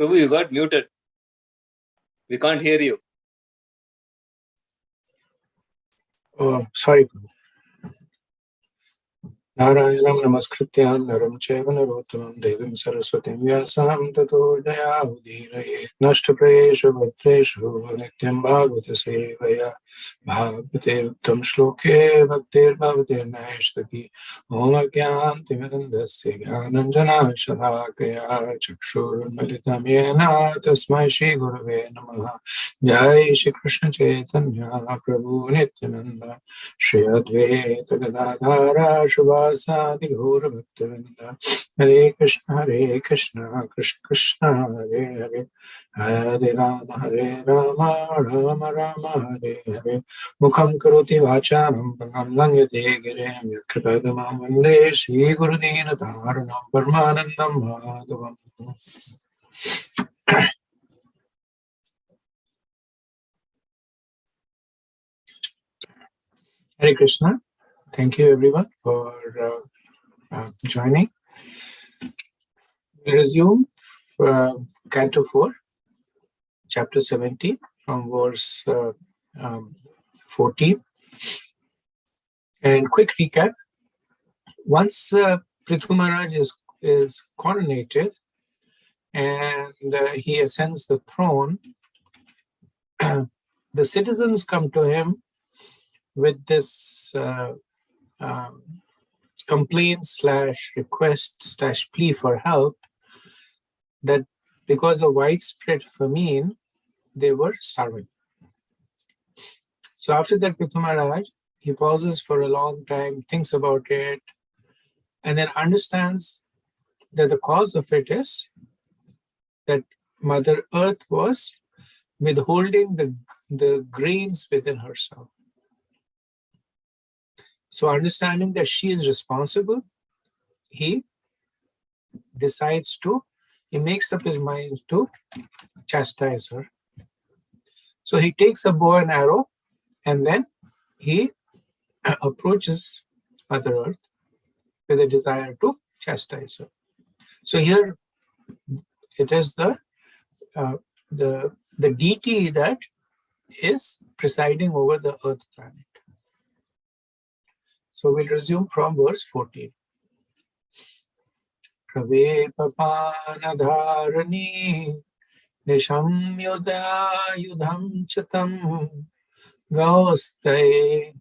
Prabhu, you got muted. We can't hear you. Oh, sorry, Prabhu. Narayanam namaskrityam naram chaiva narottamam devim saraswatim vyasam tato jayavudhiraye nashtaprayeshu bhaktreshu nityam bhagavata sevaya bhagavate uttam shloke bhaktir bhavatir naishtaki om agyanti mirandasya jnananjana shalakaya chakshur malitam yena tasmai shri gurave namaha jai shri krishna chaitanya prabhu nityananda Shri Advaita Gadadhara Shivasadi Gaura Bhaktivinoda Hare Krishna Krishna Krishna Hare Hare Hare Rama Rama Rama Hare Hare Mukham Karoti Vachanam Pangam Langyate Girim Yakripadamam Vande Shri Gurudina Dharanam Parmanandam Madhavam. Hare Krishna. Thank you everyone for joining. We resume Canto 4, Chapter 17 from verse 14. And quick recap. Once Prithu Maharaj is coronated and he ascends the throne, the citizens come to him with this complaint / request / plea for help that because of widespread famine, they were starving. So after that, Prithu Maharaj, he pauses for a long time, thinks about it, and then understands that the cause of it is that Mother Earth was withholding the grains within herself. So understanding that she is responsible, he makes up his mind to chastise her. So he takes a bow and arrow and then he approaches Mother Earth with a desire to chastise her. So here it is the deity that is presiding over the Earth planet. So we'll resume from verse 14. Prave papanadharani nisham yudham chatam gausatya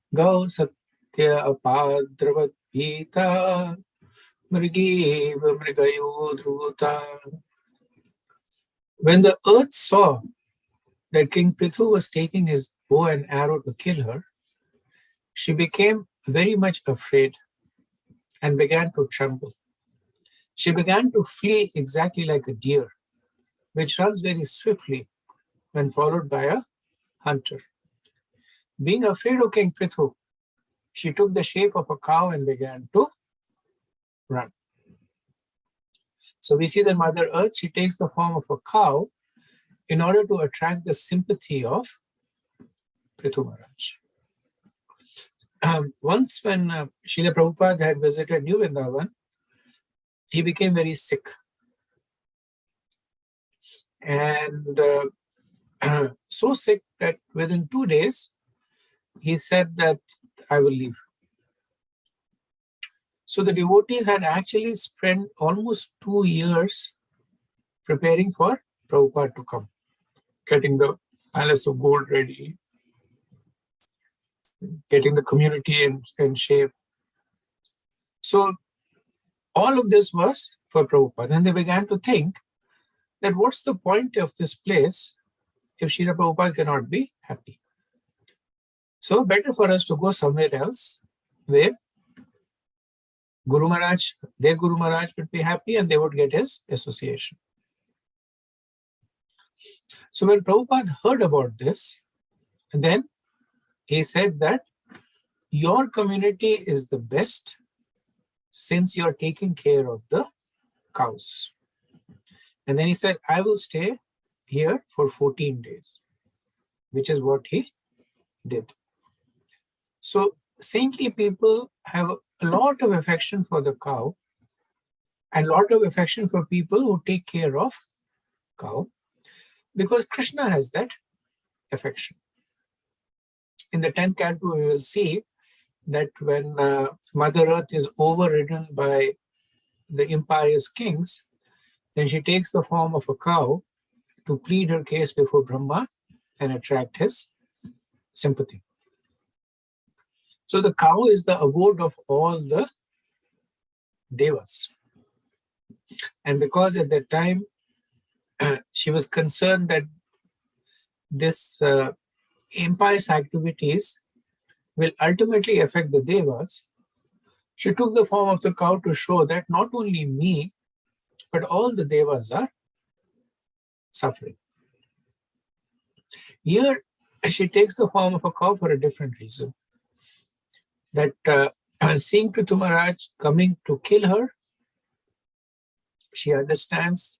apadravat pita mrigiva mrigayo dhruta. When the earth saw that King Prithu was taking his bow and arrow to kill her, she became very much afraid and began to tremble. She began to flee exactly like a deer, which runs very swiftly when followed by a hunter. Being afraid of King Prithu, she took the shape of a cow and began to run. So we see that Mother Earth, she takes the form of a cow in order to attract the sympathy of Prithu Maharaj. Once when Srila Prabhupada had visited New Vrindavan, he became very sick. And so sick that within 2 days, he said that I will leave. So the devotees had actually spent almost 2 years preparing for Prabhupada to come, getting the palace of gold ready, getting the community in shape. So all of this was for Prabhupada. And they began to think that what's the point of this place if Srila Prabhupada cannot be happy? So better for us to go somewhere else where their Guru Maharaj would be happy and they would get his association. So when Prabhupada heard about this, then he said that your community is the best since you're taking care of the cows. And then he said, I will stay here for 14 days, which is what he did. So saintly people have a lot of affection for the cow and a lot of affection for people who take care of cow, because Krishna has that affection. In the 10th canto, we will see that when Mother Earth is overridden by the impious kings, then she takes the form of a cow to plead her case before Brahma and attract his sympathy. So the cow is the abode of all the devas. And because at that time she was concerned that this impious activities will ultimately affect the devas, she took the form of the cow to show that not only me, but all the devas are suffering. Here, she takes the form of a cow for a different reason. That seeing Prithu Maharaj coming to kill her, she understands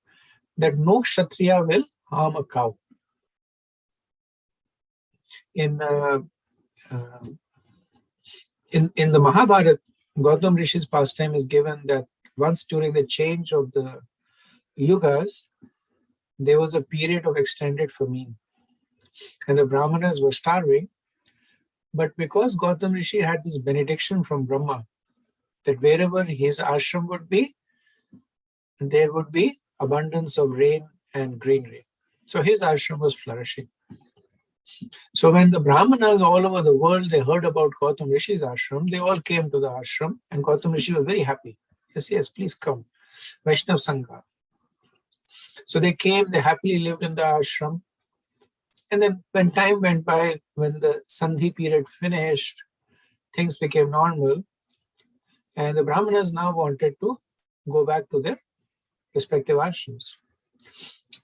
that no Kshatriya will harm a cow. In the Mahabharata, Gautam Rishi's pastime is given that once during the change of the yugas, there was a period of extended famine, and the Brahmanas were starving. But because Gautam Rishi had this benediction from Brahma that wherever his ashram would be, there would be abundance of rain and greenery. So his ashram was flourishing. So when the Brahmanas all over the world, they heard about Gautam Rishi's ashram, they all came to the ashram, and Gautam Rishi was very happy. Yes, please come. Vaishnav Sangha. So they came, they happily lived in the ashram. And then when time went by, when the Sandhi period finished, things became normal. And the Brahmanas now wanted to go back to their respective ashrams.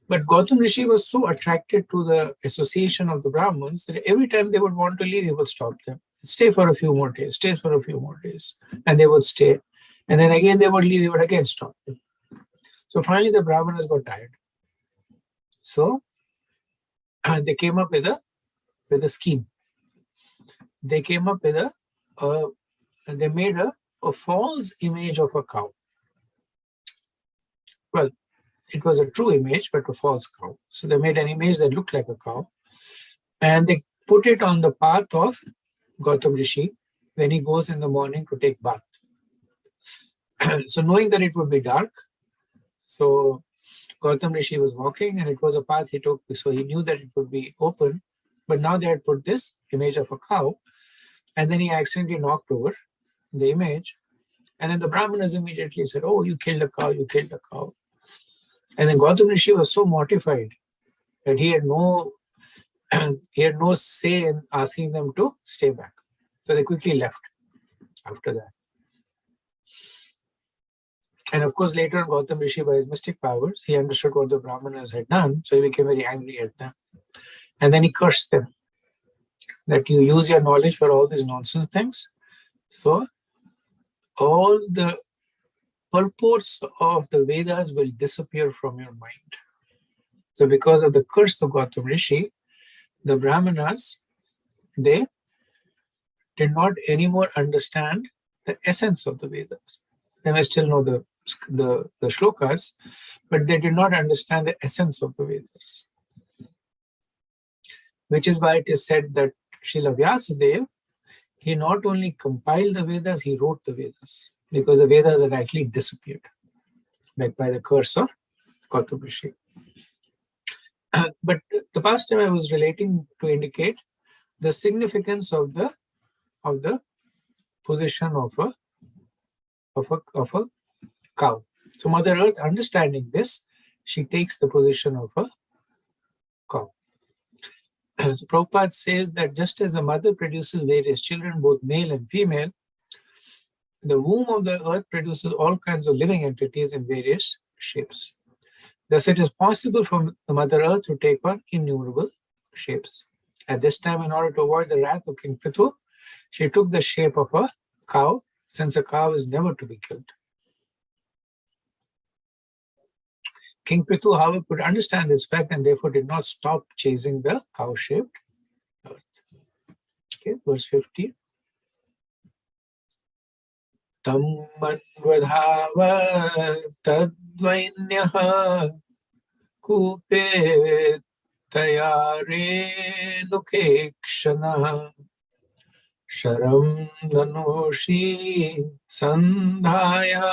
But Gautam Rishi was so attracted to the association of the Brahmins that every time they would want to leave, he would stop them. Stay for a few more days, stay for a few more days. And they would stay. And then again they would leave, he would again stop them. So finally the Brahmanas got tired. So they came up with a scheme. They came up with they made a false image of a cow. Well, it was a true image, but a false cow. So they made an image that looked like a cow, and they put it on the path of Gautam Rishi when he goes in the morning to take bath. So knowing that it would be dark, so Gautam Rishi was walking, and it was a path he took, so he knew that it would be open. But now they had put this image of a cow, and then he accidentally knocked over the image. And then the Brahmanas immediately said, "Oh, you killed a cow, you killed a cow." And then Gautam Rishi was so mortified that he had no say in asking them to stay back. So they quickly left after that. And of course, later on, Gautam Rishi, by his mystic powers, he understood what the Brahmanas had done, so he became very angry at them. And then he cursed them that you use your knowledge for all these nonsense things. So all the purports of the Vedas will disappear from your mind. So because of the curse of Gautam Rishi, the Brahmanas, they did not anymore understand the essence of the Vedas. They may still know the shlokas, but they did not understand the essence of the Vedas. Which is why it is said that Srila Vyasadeva, he not only compiled the Vedas, he wrote the Vedas, because the Vedas had actually disappeared, like by the curse of Gautam Rishi. But the past time I was relating to indicate the significance of the position of a cow. So Mother Earth, understanding this, she takes the position of a cow. So Prabhupada says that just as a mother produces various children, both male and female, the womb of the earth produces all kinds of living entities in various shapes. Thus, it is possible for the Mother Earth to take on innumerable shapes. At this time, in order to avoid the wrath of King Prithu, she took the shape of a cow, since a cow is never to be killed. King Prithu, however, could understand this fact and therefore did not stop chasing the cow-shaped earth. Okay, verse 50. Tam manvadhava tadvainyah Kupe tayare lokekshana sharam nanoshi sandhaya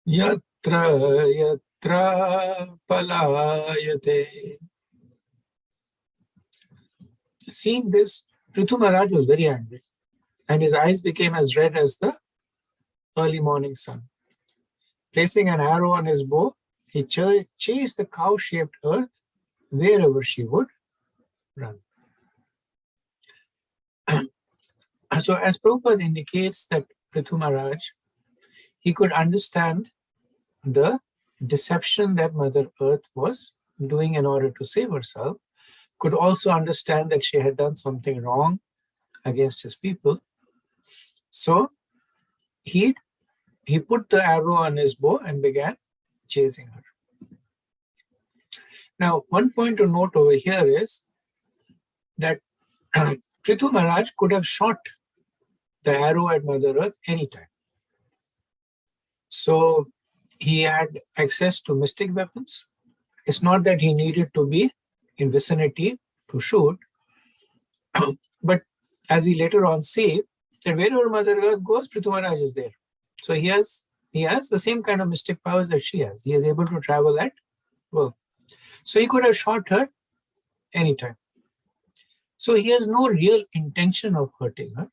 yatra yatra palayate. Seeing this, Prithu Maharaj was very angry, and his eyes became as red as the early morning sun. Placing an arrow on his bow, he chased the cow-shaped earth wherever she would run. So as Prabhupada indicates that Prithu Maharaj, he could understand the deception that Mother Earth was doing in order to save herself, could also understand that she had done something wrong against his people. So he put the arrow on his bow and began chasing her. Now, one point to note over here is that Prithu Maharaj could have shot the arrow at Mother Earth anytime. So he had access to mystic weapons. It's not that he needed to be in vicinity to shoot, but as we later on see, that wherever Mother Earth goes, Prithu Maharaj is there. So he has the same kind of mystic powers that she has. He is able to travel at will. So he could have shot her anytime. So he has no real intention of hurting her,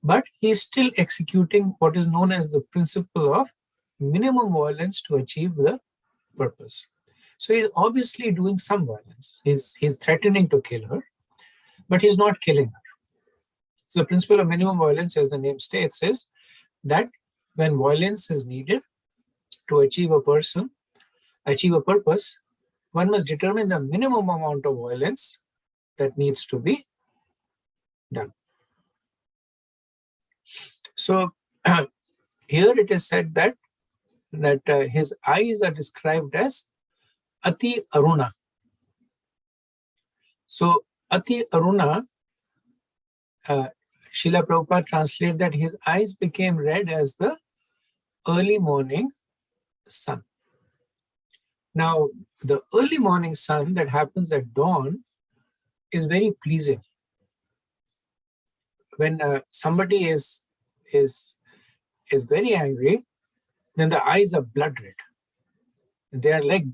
but he is still executing what is known as the principle of minimum violence to achieve the purpose. So he's obviously doing some violence. He's threatening to kill her, but he's not killing her. So the principle of minimum violence, as the name states, is that when violence is needed to achieve a purpose, one must determine the minimum amount of violence that needs to be done. So here it is said that his eyes are described as Ati Aruna. So Ati Aruna, Srila Prabhupada translated that his eyes became red as the early morning sun. Now, the early morning sun that happens at dawn is very pleasing. When somebody is very angry, then the eyes are blood red. They are like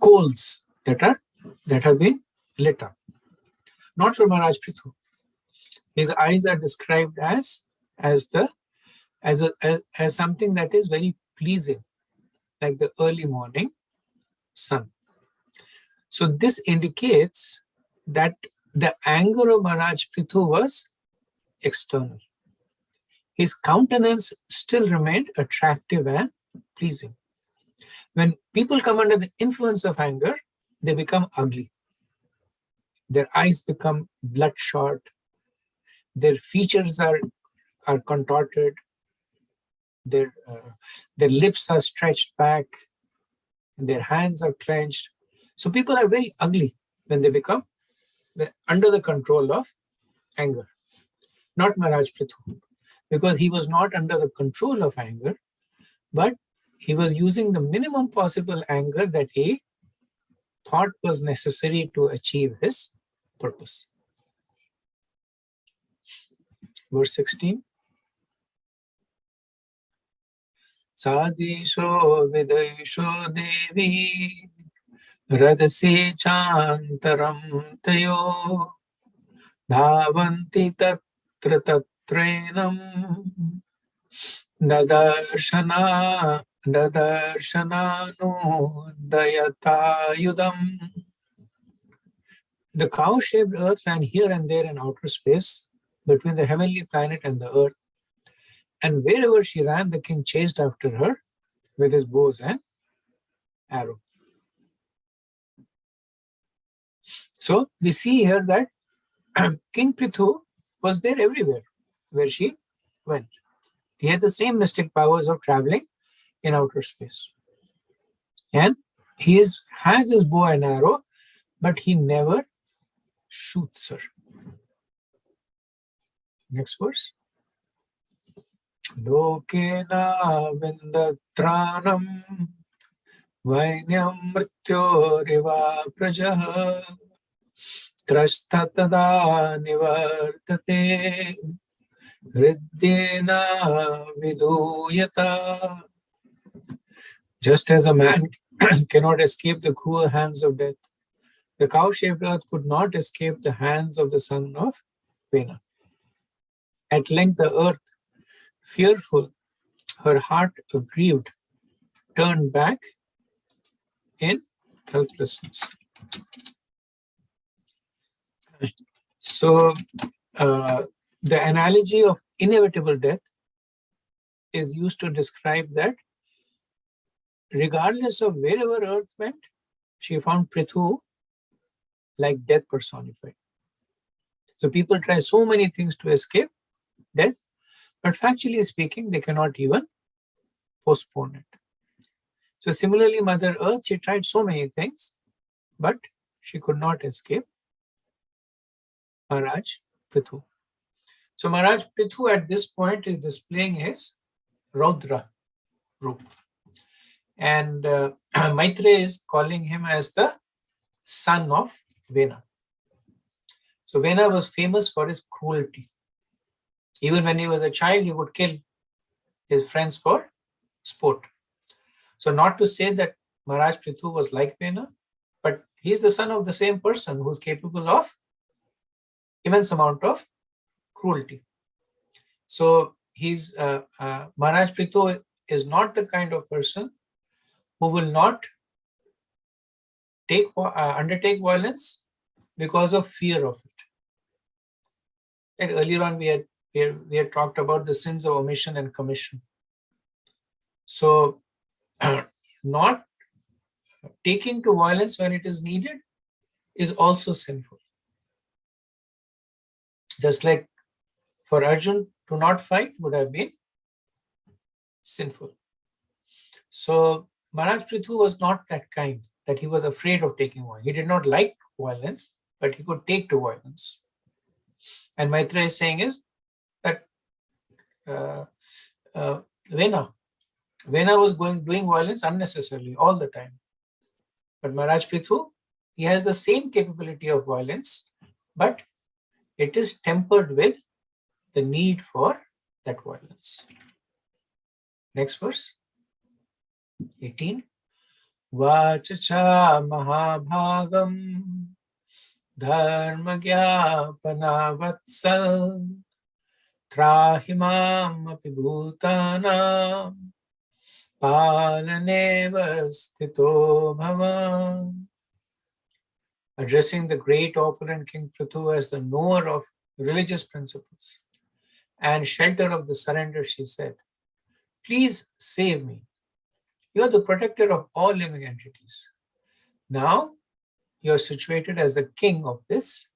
coals that have been lit up. Not for Maharaj Prithu. His eyes are described as something that is very pleasing, like the early morning sun. So this indicates that the anger of Maharaj Prithu was external. His countenance still remained attractive and pleasing. When people come under the influence of anger, they become ugly. Their eyes become bloodshot. Their features are contorted. Their lips are stretched back. Their hands are clenched. So people are very ugly when they become under the control of anger. Not Maharaj Prithu, because he was not under the control of anger, but he was using the minimum possible anger that he thought was necessary to achieve his purpose. Verse 16. Sadisho vidaisho devi radasi chantaram tayo dhavanti tatra tatrenam dadarshana dayatayudam. The cow-shaped earth ran here and there in outer space between the heavenly planet and the earth, and wherever she ran, the king chased after her with his bows and arrow. So we see here that King Prithu was there everywhere where she went. He had the same mystic powers of traveling in outer space. And he has his bow and arrow, but he never shoots her. Next verse. Lokena Vindratranam Vainyam Mrityoriva Prajaha Trastatada Nivartate Hridyena Viduyata. Just as a man cannot escape the cruel hands of death, the cow-shaped earth could not escape the hands of the son of Vena. At length the earth, fearful, her heart aggrieved, turned back in helplessness. So the analogy of inevitable death is used to describe that regardless of wherever earth went, she found Prithu like death personified. So people try so many things to escape death, but factually speaking, they cannot even postpone it. So similarly, Mother Earth, she tried so many things, but she could not escape Maharaj Prithu. So Maharaj Prithu at this point is displaying his Raudra roop. And Maitreya is calling him as the son of Vena. So Vena was famous for his cruelty. Even when he was a child, he would kill his friends for sport. So not to say that Maharaj Prithu was like Vena, but he's the son of the same person who's capable of immense amount of cruelty. So he's Maharaj Prithu is not the kind of person who will not undertake violence because of fear of it. And earlier on, we had talked about the sins of omission and commission. So, not taking to violence when it is needed is also sinful. Just like for Arjun to not fight would have been sinful. So Maharaj Prithu was not that kind, that he was afraid of taking violence. He did not like violence, but he could take to violence. And Maitreya is saying is that Vena was doing violence unnecessarily all the time. But Maharaj Prithu, he has the same capability of violence, but it is tempered with the need for that violence. Next verse, 18. Vachacha mahabhagam dharma gyapana vatsal trahimam api bhutanam palaneva sthito bhavan. Addressing the great opulent King Prithu as the knower of religious principles and shelter of the surrender, she said, "Please save me. You are the protector of all living entities. Now you are situated as the king of this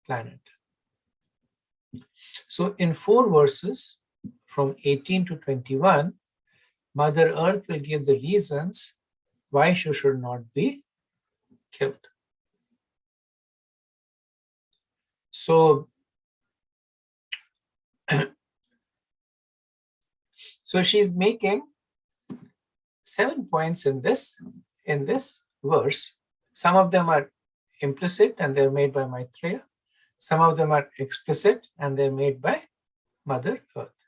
planet." So in 4 verses from 18 to 21, Mother Earth will give the reasons why she should not be killed. So she's making 7 points in this verse. Some of them are implicit and they're made by Maitreya. Some of them are explicit and they're made by Mother Earth.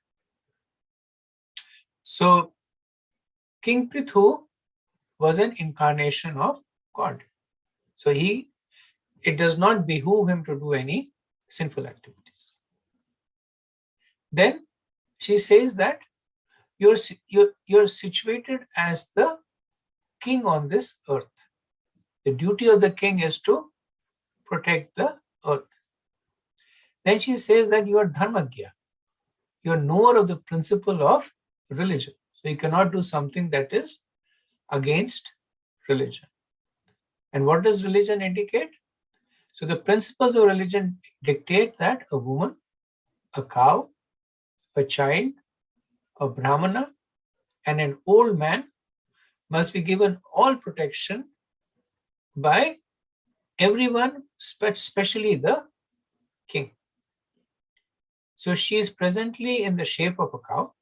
So King Prithu was an incarnation of God. So it does not behoove him to do any sinful activities. Then she says that you're situated as the king on this earth. The duty of the king is to protect the earth. Then she says that you are dharmagya. You are knower of the principle of religion. So you cannot do something that is against religion. And what does religion indicate? So the principles of religion dictate that a woman, a cow, a child, a brahmana, and an old man must be given all protection by everyone, especially the king. So she is presently in the shape of a cow.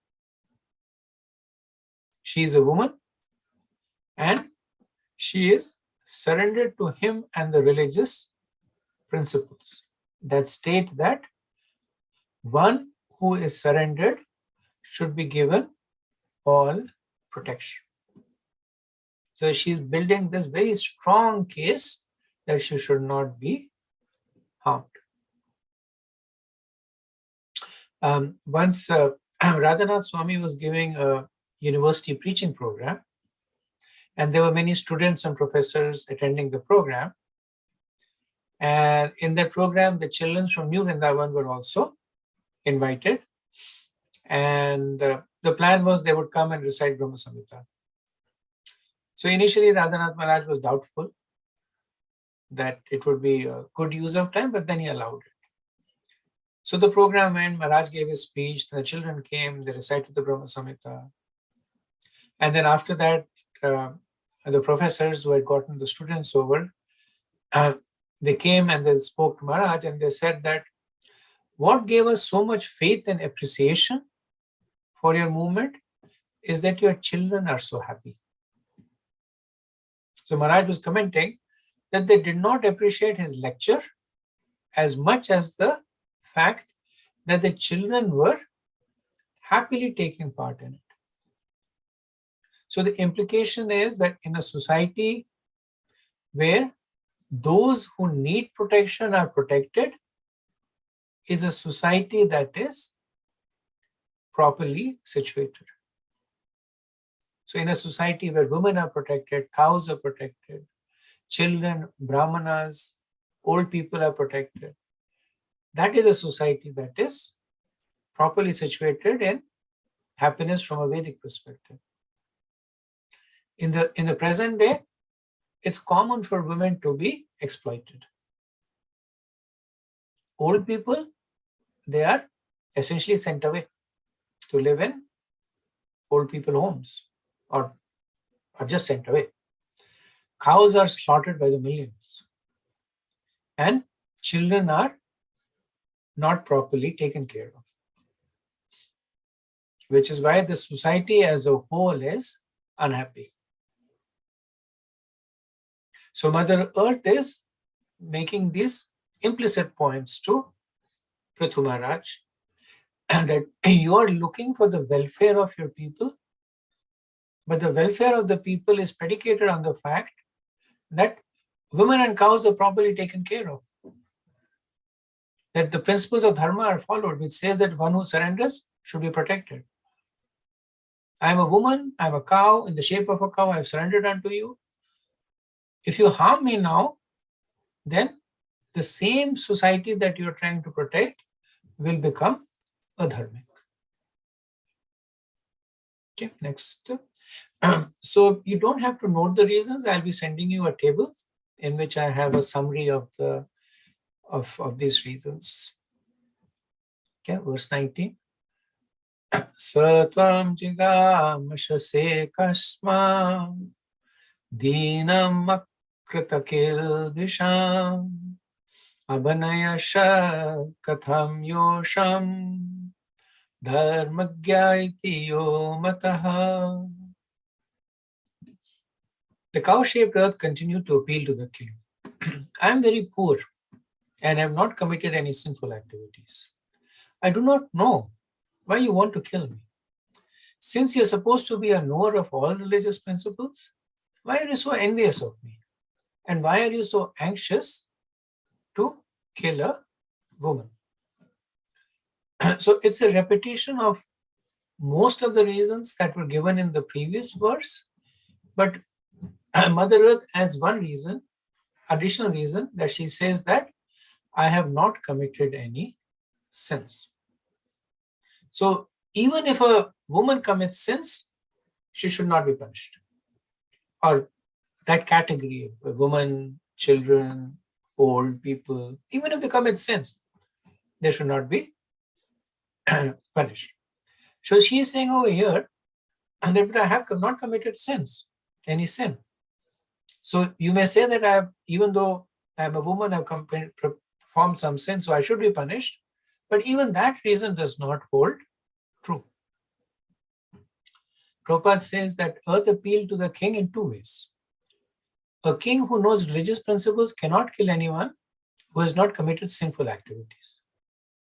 She is a woman and she is surrendered to him and the religious principles that state that one who is surrendered should be given all protection. So she's building this very strong case that she should not be harmed. Once Radhanath Swami was giving a university preaching program, and there were many students and professors attending the program. And in that program, the children from New Vrindavan were also invited. And the plan was they would come and recite Brahma Samhita. So initially, Radhanath Maharaj was doubtful that it would be a good use of time, but then he allowed it. So the program went, Maharaj gave his speech, the children came, they recited the Brahma Samhita. And then after that, the professors who had gotten the students over, they came and they spoke to Maharaj and they said that what gave us so much faith and appreciation for your movement is that your children are so happy. So Maharaj was commenting that they did not appreciate his lecture as much as the fact that the children were happily taking part in it. So the implication is that in a society where those who need protection are protected is a society that is properly situated. So in a society where women are protected, cows are protected, children, brahmanas, old people are protected, that is a society that is properly situated in happiness from a Vedic perspective. In the present day, it's common for women to be exploited. Old people, they are essentially sent away to live in old people homes or are just sent away. Cows are slaughtered by the millions. And children are not properly taken care of. Which is why the society as a whole is unhappy. So Mother Earth is making these implicit points to Prithu Maharaj that you are looking for the welfare of your people, but the welfare of the people is predicated on the fact that women and cows are properly taken care of. That the principles of dharma are followed, which says that one who surrenders should be protected. I am a woman, I am a cow, in the shape of a cow, I have surrendered unto you. If you harm me now, then the same society that you are trying to protect will become adharmic. Okay, next. So you don't have to note the reasons. I'll be sending you a table in which I have a summary of these reasons. Okay, verse 19. Satvam jigamashase kasma dinam akratakil visham abanayasha katham yosham dharmagyaiti yo mataha. The cow-shaped earth continued to appeal to the king. I am very poor and have not committed any sinful activities. I do not know why you want to kill me. Since you're supposed to be a knower of all religious principles, why are you so envious of me? And why are you so anxious to kill a woman? So it's a repetition of most of the reasons that were given in the previous verse, but Mother Earth adds one reason, additional reason, that she says that I have not committed any sins. So even if a woman commits sins, she should not be punished. Or that category, a woman, children, old people, even if they commit sins, they should not be punished. So she is saying over here that I have not committed sins, any sin. So you may say that even though I am a woman, I have performed some sin, so I should be punished. But even that reason does not hold true. Prabhupada says that earth appealed to the king in two ways. A king who knows religious principles cannot kill anyone who has not committed sinful activities.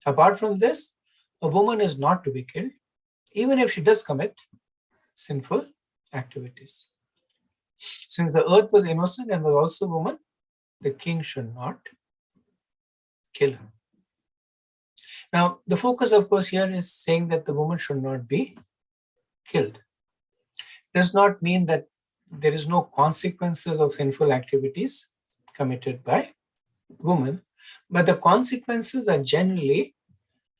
Apart from this, a woman is not to be killed, even if she does commit sinful activities. Since the earth was innocent and was also a woman, the king should not kill her. Now, the focus, of course, here is saying that the woman should not be killed. It does not mean that there is no consequences of sinful activities committed by women, but the consequences are generally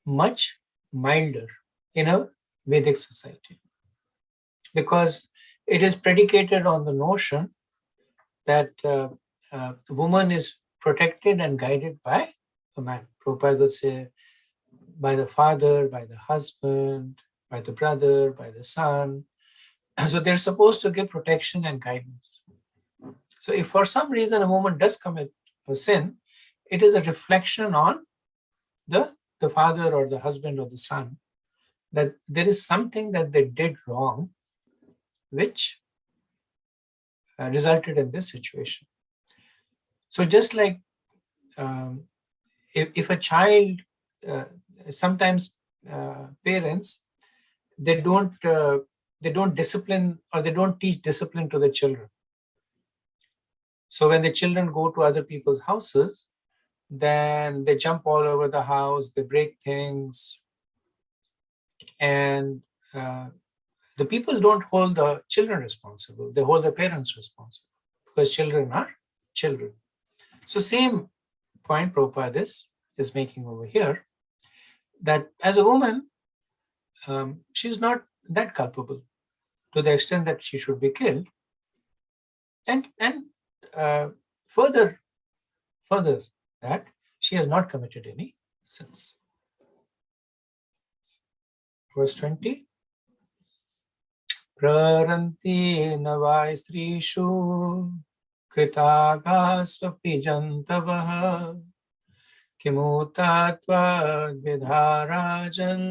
much milder in a Vedic society, because it is predicated on the notion that woman is protected and guided by a man. Prabhupada would say by the father, by the husband, by the brother, by the son. So they're supposed to give protection and guidance. So if for some reason a woman does commit a sin, it is a reflection on the father or the husband or the son, that there is something that they did wrong which resulted in this situation. So just like if a child, sometimes parents, they don't discipline, or they don't teach discipline to the children. So when the children go to other people's houses, then they jump all over the house, they break things, and the people don't hold the children responsible, they hold the parents responsible, because children are children. So same point Prabhupada is making over here, that as a woman, she's not that culpable to the extent that she should be killed. And further that she has not committed any sins. Verse 20. Praranti navai strishu kritagasvapi jantavaha kimutatva vidharajan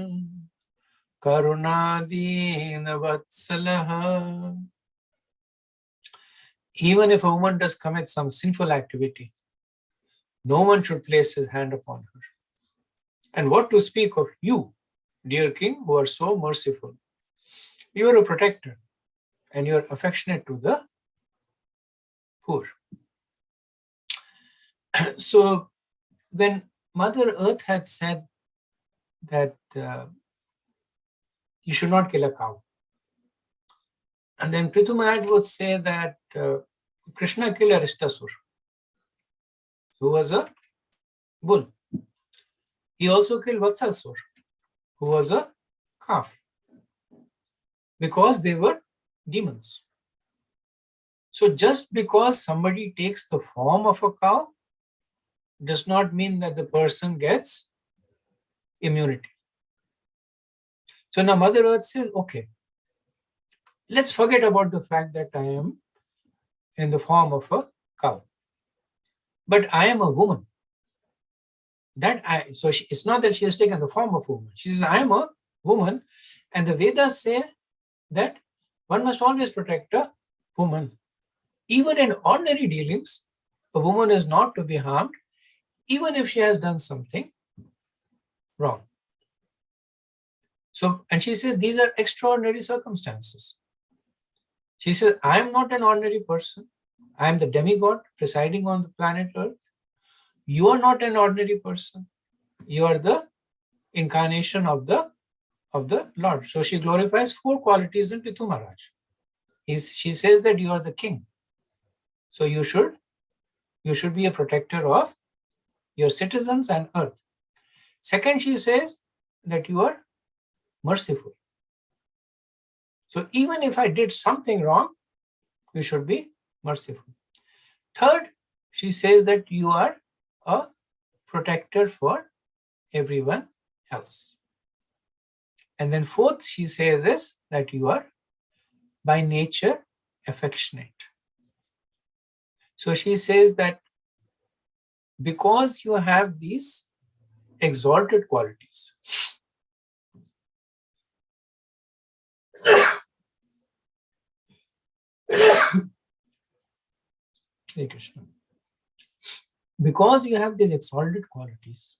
karunadina vatsalaha. Even if a woman does commit some sinful activity, no one should place his hand upon her. And what to speak of you, dear king, who are so merciful. You are a protector and you are affectionate to the poor. So when Mother Earth had said that you should not kill a cow, and then Prithu Maharaj would say that Krishna killed Aristasur, who was a bull. He also killed Vatsasur, who was a calf, because they were demons. So just because somebody takes the form of a cow does not mean that the person gets immunity. So now Mother Earth says, okay, let's forget about the fact that I am in the form of a cow, but I am a woman. It's not that she has taken the form of a woman. She says, I am a woman, and the Vedas say that one must always protect a woman. Even in ordinary dealings, a woman is not to be harmed, even if she has done something wrong. So, and she said, these are extraordinary circumstances. She said, I am not an ordinary person. I am the demigod presiding on the planet Earth. You are not an ordinary person. You are the incarnation of the Lord. So she glorifies 4 qualities in Prithu Maharaj. She says that you are the king. So you should be a protector of your citizens and earth. Second, she says that you are merciful. So even if I did something wrong, you should be merciful. Third, she says that you are a protector for everyone else. And then fourth, she says this, that you are by nature affectionate. So she says that because you have these exalted qualities. Hare Krishna. Because you have these exalted qualities,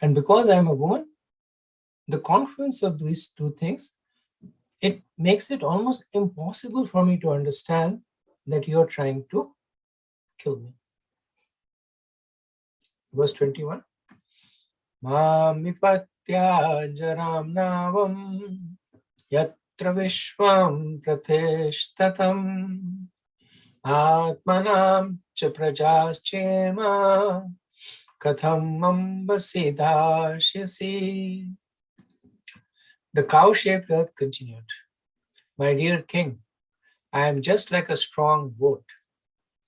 and because I am a woman, the confluence of these two things, it makes it almost impossible for me to understand that you are trying to kill me. Verse 21. Mamipatya jaram navam yatra vishvam pratishtatam atmanam cha prajas chema katham ambasi dashyasi. The cow-shaped earth continued. My dear king, I am just like a strong boat,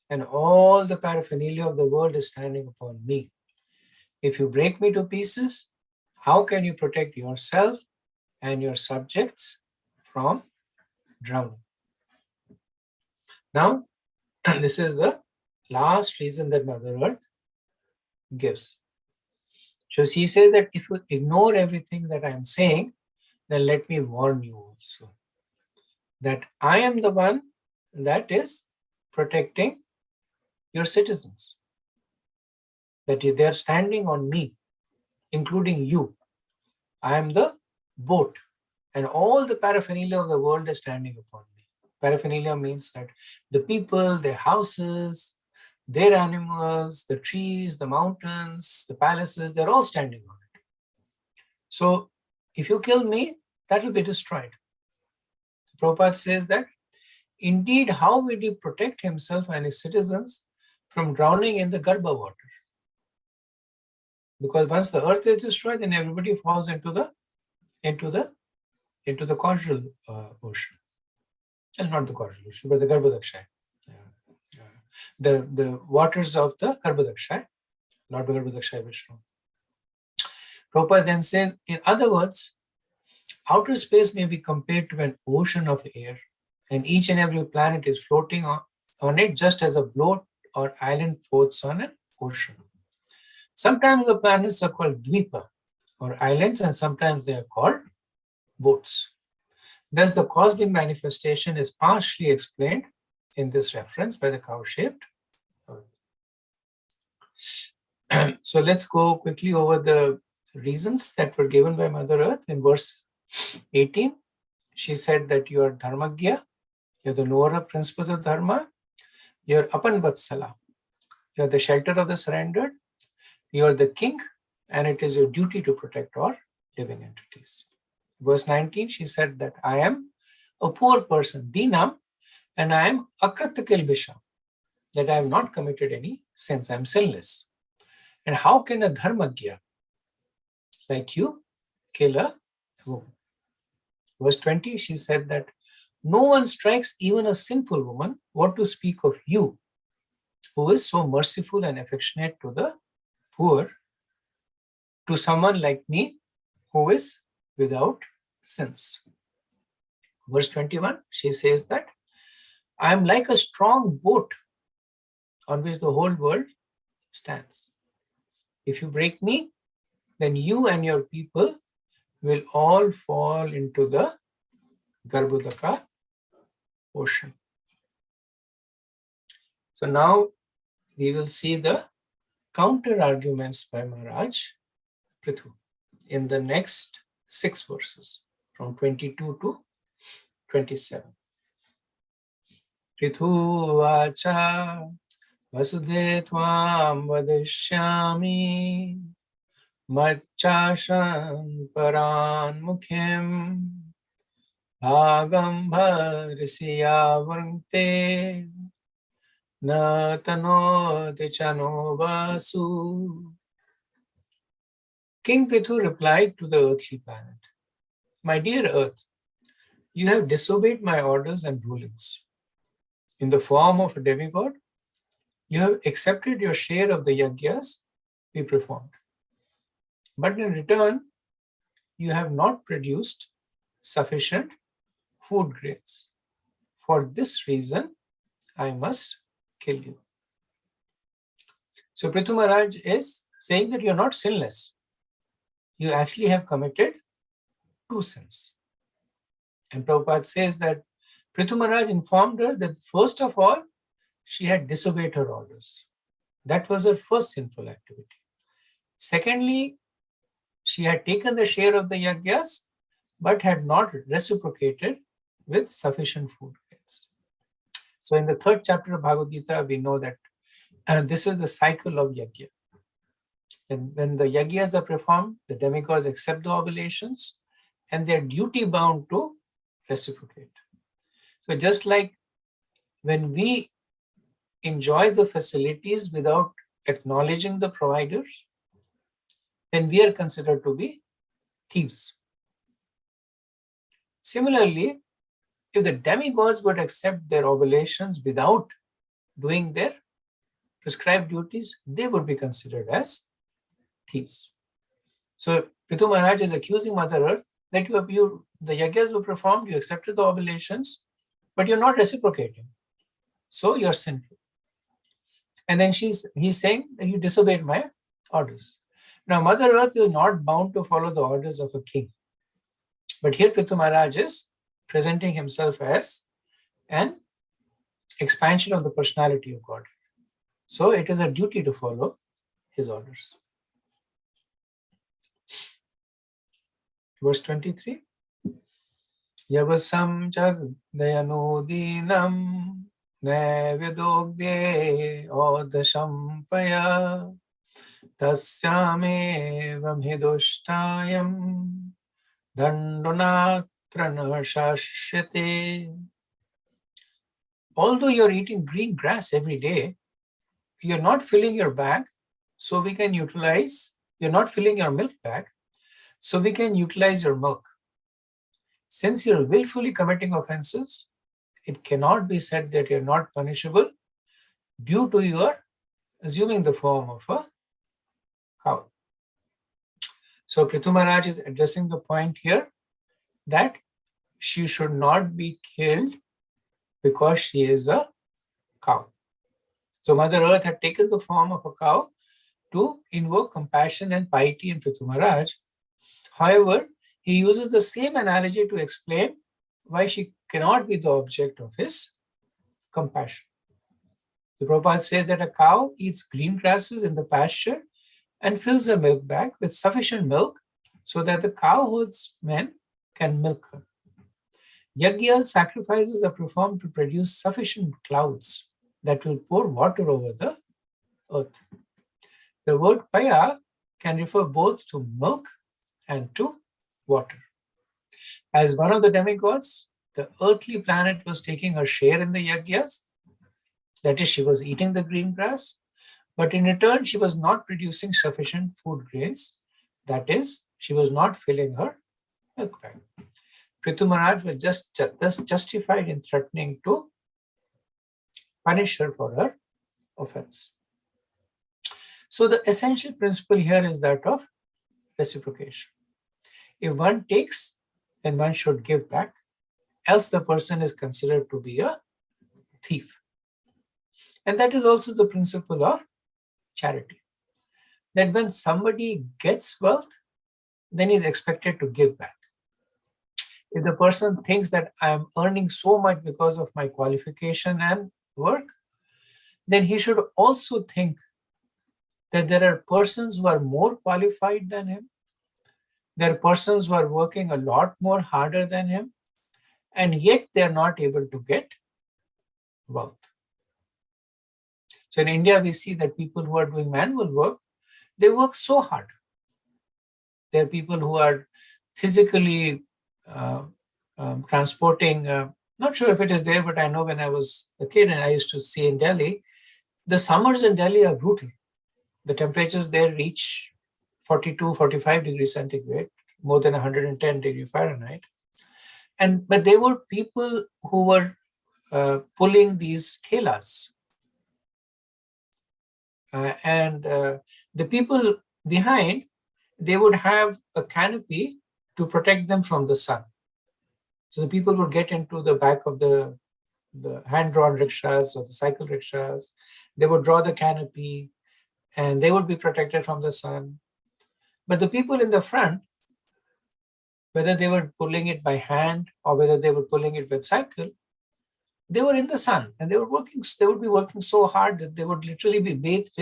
and all the paraphernalia of the world is standing upon me. If you break me to pieces, how can you protect yourself and your subjects from drowning? Now, this is the last reason that Mother Earth gives. So she says that if you ignore everything that I am saying, then let me warn you also that I am the one that is protecting your citizens, that they are standing on me, including you. I am the boat, and all the paraphernalia of the world is standing upon me. Paraphernalia means that the people, their houses, their animals, the trees, the mountains, the palaces, they're all standing on it. So if you kill me, that will be destroyed. Prabhupada says that, indeed, how will he protect himself and his citizens from drowning in the Garbha water? Because once the earth is destroyed, then everybody falls into the causal ocean. And not the causal ocean, but the Garbhodakshaya. The waters of the Garbhodakshaya, not the Garbhodakshaya Vishnu. Prabhupada then says, in other words, outer space may be compared to an ocean of air, and each and every planet is floating on it just as a boat or island floats on an ocean. Sometimes the planets are called dvipa or islands, and sometimes they are called boats. Thus, the cosmic manifestation is partially explained in this reference by the cow-shaped earth. So let's go quickly over the reasons that were given by Mother Earth. In verse 18, she said that you are dharmagya, you're the knower of principles of dharma, you're apanvatsala, you're the shelter of the surrendered, you're the king, and it is your duty to protect all living entities. Verse 19, she said that I am a poor person, dinam, and I am akritakilbisha, that I have not committed any sins, I am sinless. And how can a dharmagya like you kill a woman? Verse 20, she said that no one strikes even a sinful woman, what to speak of you, who is so merciful and affectionate to the poor, to someone like me who is without sins. Verse 21, she says that I am like a strong boat on which the whole world stands. If you break me, then you and your people will all fall into the Garbhodaka ocean. So now we will see the counter arguments by Maharaj Prithu in the next 6 verses from 22 to 27. Prithu vacha vasude tvam vadishyami Machashan paran mukhim bhagam bharisya vrante na tanoti chano vasu. King Prithu replied to the earthly planet, my dear earth, you have disobeyed my orders and rulings. In the form of a demigod, you have accepted your share of the yagyas we performed. But in return, you have not produced sufficient food grains. For this reason, I must kill you. So Prithu Maharaj is saying that you're not sinless. you actually have committed two sins. And Prabhupada says that Prithu Maharaj informed her that first of all, she had disobeyed her orders. That was her first sinful activity. Secondly, she had taken the share of the yagyas, but had not reciprocated with sufficient food grains. So in the third chapter of Bhagavad Gita, we know that this is the cycle of yagya. And when the yagyas are performed, the demigods accept the oblations and they're duty bound to reciprocate. So just like when we enjoy the facilities without acknowledging the providers, then we are considered to be thieves. Similarly, if the demigods would accept their oblations without doing their prescribed duties, they would be considered as thieves. So Prithu Maharaj is accusing Mother Earth that the yagyas were performed, you accepted the oblations, but you're not reciprocating. So you're sinful. And then he's saying that you disobeyed my orders. Now, Mother Earth is not bound to follow the orders of a king. But here Prithu Maharaj is presenting himself as an expansion of the personality of God. So it is a duty to follow his orders. Verse 23. Yavasam jagdayanodinam nevedogde odasham paya tasyamevam hidoshtayam dandunat pranashashyate. Although you're eating green grass every day, you're not filling your bag, so we can utilize, you're not filling your milk bag, so we can utilize your milk. Since you're willfully committing offenses, it cannot be said that you're not punishable due to your assuming the form of a cow. So Prithu Maharaj is addressing the point here that she should not be killed because she is a cow. So Mother Earth had taken the form of a cow to invoke compassion and piety in Prithu Maharaj. However, he uses the same analogy to explain why she cannot be the object of his compassion. The Prabhupada says that a cow eats green grasses in the pasture and fills a milk bag with sufficient milk so that the cow herdsmen can milk her. Yagyas, sacrifices, are performed to produce sufficient clouds that will pour water over the earth. The word paya can refer both to milk and to water. As one of the demigods, the earthly planet was taking her share in the yagyas. That is, she was eating the green grass, but in return, she was not producing sufficient food grains. That is, she was not filling her milk bag. Prithu Maharaj was just justified in threatening to punish her for her offense. So the essential principle here is that of reciprocation. If one takes, then one should give back, else the person is considered to be a thief. And that is also the principle of charity. That when somebody gets wealth, then he is expected to give back. If the person thinks that I am earning so much because of my qualification and work, then he should also think that there are persons who are more qualified than him. There are persons who are working a lot more harder than him, and yet they are not able to get wealth. So in India, we see that people who are doing manual work, they work so hard. There are people who are physically transporting, not sure if it is there, but I know when I was a kid and I used to see in Delhi, the summers in Delhi are brutal. The temperatures there reach 42, 45 degrees centigrade, more than 110 degree Fahrenheit. But there were people who were pulling these thelas. The people behind, they would have a canopy to protect them from the sun. So the people would get into the back of the hand-drawn rickshaws or the cycle rickshaws. They would draw the canopy and they would be protected from the sun. But the people in the front, whether they were pulling it by hand or whether they were pulling it with cycle, they were in the sun and they would be working so hard that they would literally be bathed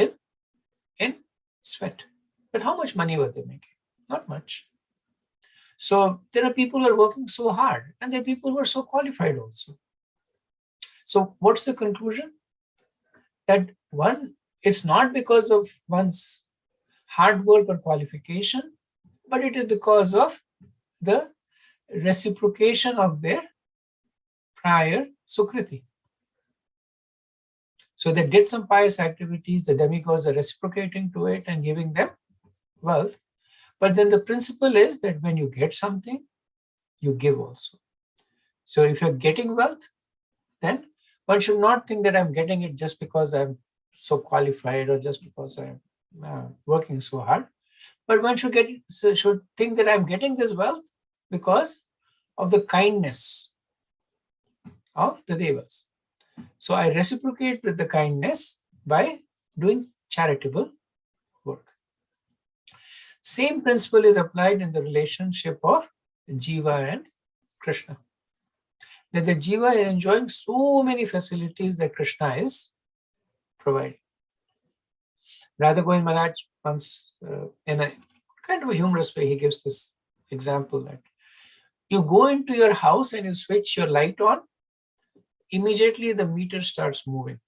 in sweat. But how much money were they making? Not much. So there are people who are working so hard, and there are people who are so qualified also. So what's the conclusion? That one, it's not because of one's hard work or qualification, but it is because of the reciprocation of their prior sukriti. So they did some pious activities, the demigods are reciprocating to it and giving them wealth. But then the principle is that when you get something, you give also. So if you're getting wealth, then one should not think that I'm getting it just because I'm so qualified or just because I'm working so hard. But one should think that I'm getting this wealth because of the kindness of the devas. So I reciprocate with the kindness by doing charitable work. Same principle is applied in the relationship of Jiva and Krishna. That the Jiva is enjoying so many facilities that Krishna is providing. Radha Govind Maharaj once, in a kind of a humorous way, he gives this example that you go into your house and you switch your light on, immediately the meter starts moving.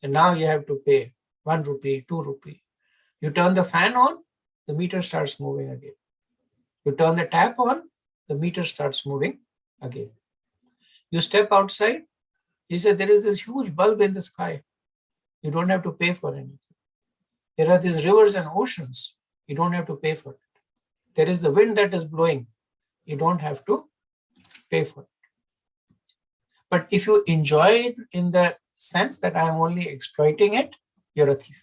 And now you have to pay 1 rupee, 2 rupee. You turn the fan on, the meter starts moving again. You turn the tap on, the meter starts moving again. You step outside, he said there is this huge bulb in the sky. You don't have to pay for anything. There are these rivers and oceans. You don't have to pay for it. There is the wind that is blowing. You don't have to pay for it. But if you enjoy it in the sense that I am only exploiting it, you're a thief.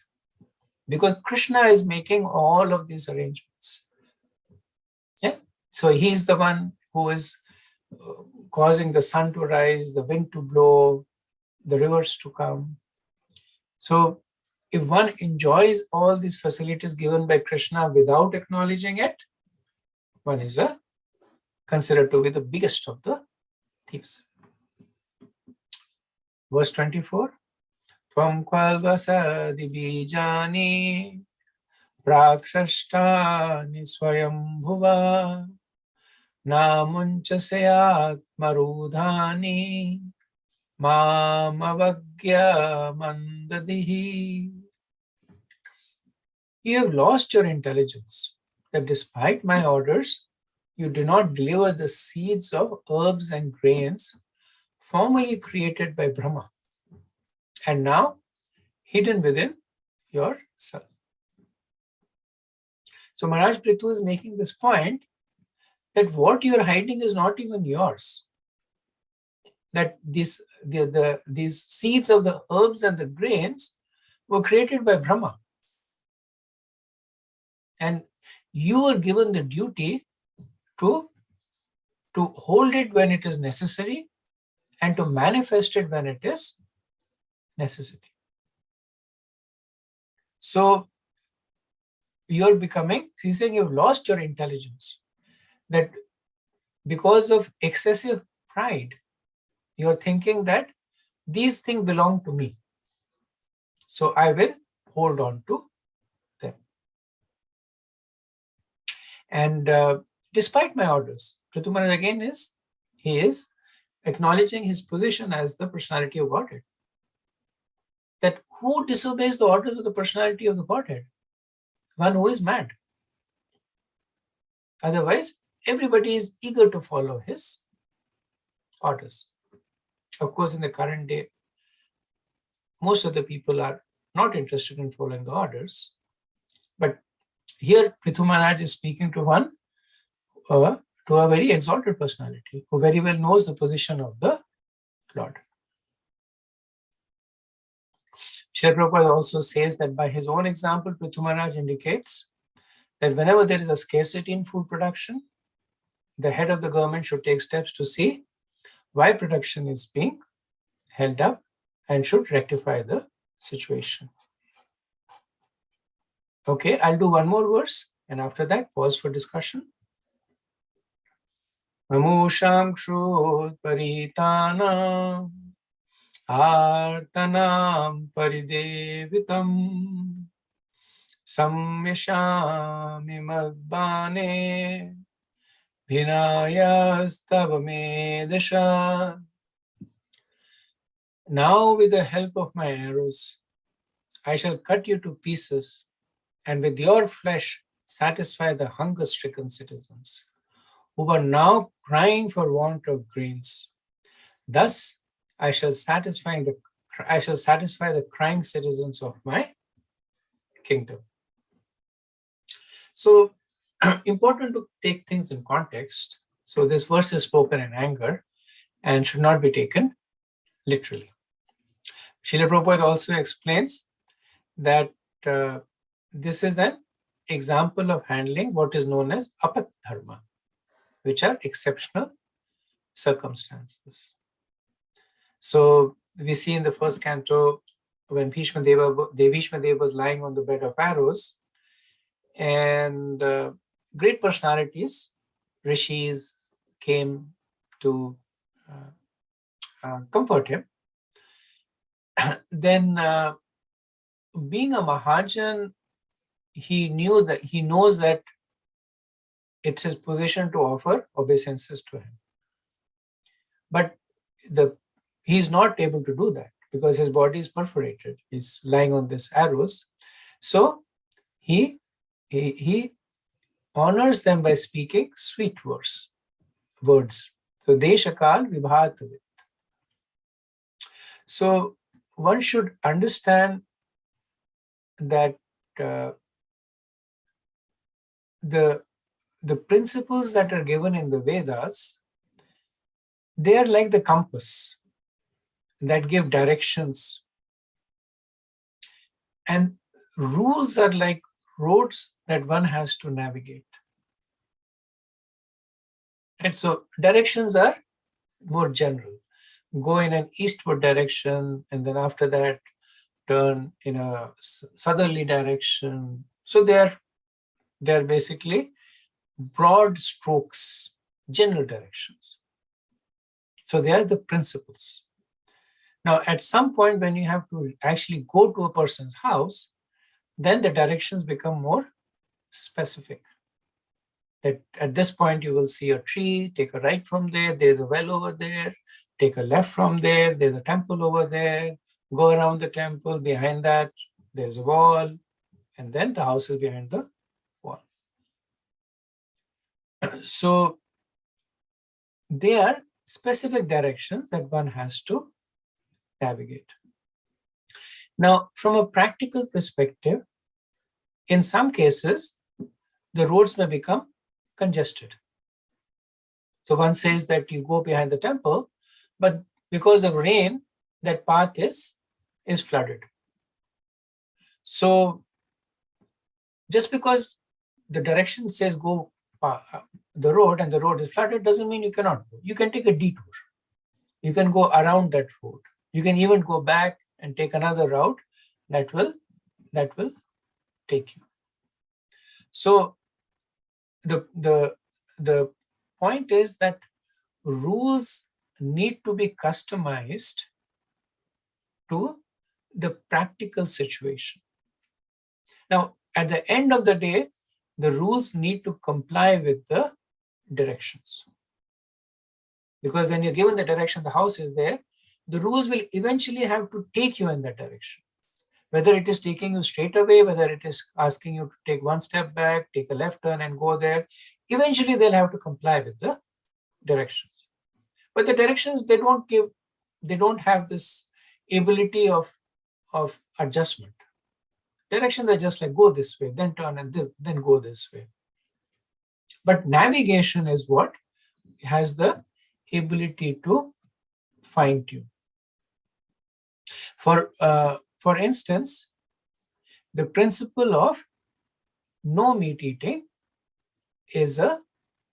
Because Krishna is making all of these arrangements. Yeah. So he's the one who is causing the sun to rise, the wind to blow, the rivers to come. So if one enjoys all these facilities given by Krishna without acknowledging it, one is considered to be the biggest of the thieves. Verse 24. Tvam kvalvasadi bijani prakshrashtani swayambhuva namunchasayat marudhani mamavagya mandadihi. You have lost your intelligence, that despite my orders, you do not deliver the seeds of herbs and grains formerly created by Brahma and now hidden within yourself. So Maharaj Prithu is making this point that what you are hiding is not even yours. That these seeds of the herbs and the grains were created by Brahma. And you are given the duty to hold it when it is necessary and to manifest it when it is necessary. So you're he's saying you've lost your intelligence. That because of excessive pride, you're thinking that these things belong to me. So I will hold on to them. And despite my orders, Prithu Maharaj again is acknowledging his position as the personality of Godhead. That who disobeys the orders of the personality of the Godhead? One who is mad. Otherwise, everybody is eager to follow his orders. Of course, in the current day, most of the people are not interested in following the orders. But here, Prithu Maharaj is speaking to a very exalted personality who very well knows the position of the Lord. Srila Prabhupada also says that by his own example, Prithu Maharaj indicates that whenever there is a scarcity in food production, the head of the government should take steps to see why production is being held up and should rectify the situation. Okay, I'll do one more verse And after that, pause for discussion. Amusham kshut paritanam artanam paridevitam samyashami madbane bhinayastava medasha. Now with the help of my arrows, I shall cut you to pieces, and with your flesh satisfy the hunger-stricken citizens who are now crying for want of grains. Thus, I shall satisfy the crying citizens of my kingdom. So, important to take things in context. So, this verse is spoken in anger and should not be taken literally. Srila Prabhupada also explains that this is an example of handling what is known as apat dharma, which are exceptional circumstances. So we see in the first canto when Bhishma Deva was lying on the bed of arrows, and great personalities, rishis, came to comfort him. Then being a Mahajan, he knows that it's his position to offer obeisances to him. But he's not able to do that because his body is perforated. He's lying on these arrows. So he honors them by speaking sweet words. So deshakal vibhatavit. So one should understand that the principles that are given in the Vedas, they are like the compass that give directions, and rules are like roads that one has to navigate. And so directions are more general. Go in an eastward direction, and then after that turn in a southerly direction. So they are basically broad strokes, general directions. So they are the principles. Now, at some point when you have to actually go to a person's house, then the directions become more specific. That at this point you will see a tree, take a right from there, there's a well over there, take a left from there, there's a temple over there, go around the temple, behind that there's a wall, and then the house is behind the wall. So they are specific directions that one has to navigate. Now, from a practical perspective, in some cases, the roads may become congested. So one says that you go behind the temple, but because of rain, that path is flooded. So just because the direction says go the road and the road is flooded doesn't mean you cannot go. You can take a detour. You can go around that road. You can even go back and take another route that will take you. So the point is that rules need to be customized to the practical situation. Now, at the end of the day, the rules need to comply with the directions. Because when you're given the direction, the house is there, the rules will eventually have to take you in that direction. Whether it is taking you straight away, whether it is asking you to take one step back, take a left turn and go there, eventually they'll have to comply with the directions. But the directions, they don't have this ability of adjustment. Directions are just like go this way, then turn and then go this way. But navigation is what has the ability to fine tune. For instance, the principle of no meat eating is a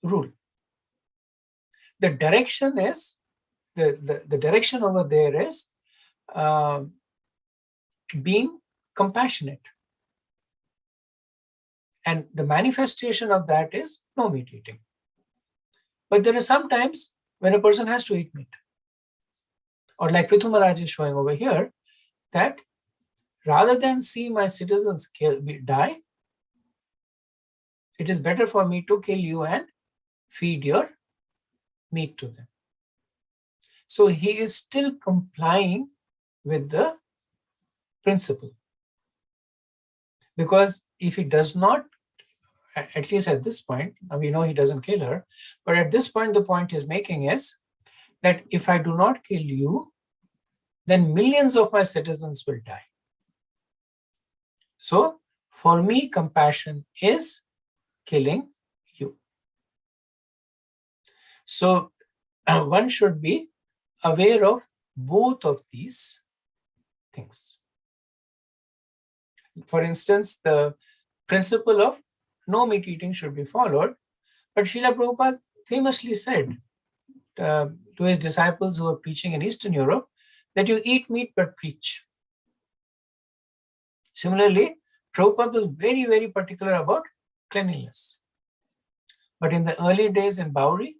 rule. The direction is the direction over there is being compassionate. And the manifestation of that is no meat eating. But there are some times when a person has to eat meat. Or like Prithu Maharaj is showing over here, that rather than see my citizens die, it is better for me to kill you and feed your meat to them. So he is still complying with the principle. Because if he does not, at least at this point, we know he doesn't kill her, but at this point, the point he's making is that if I do not kill you, then millions of my citizens will die. So for me, compassion is killing you. So one should be aware of both of these things. For instance, the principle of no meat eating should be followed, but Srila Prabhupada famously said to his disciples who were preaching in Eastern Europe that you eat meat but preach. Similarly, Prabhupada was very, very particular about cleanliness. But in the early days in Bauri,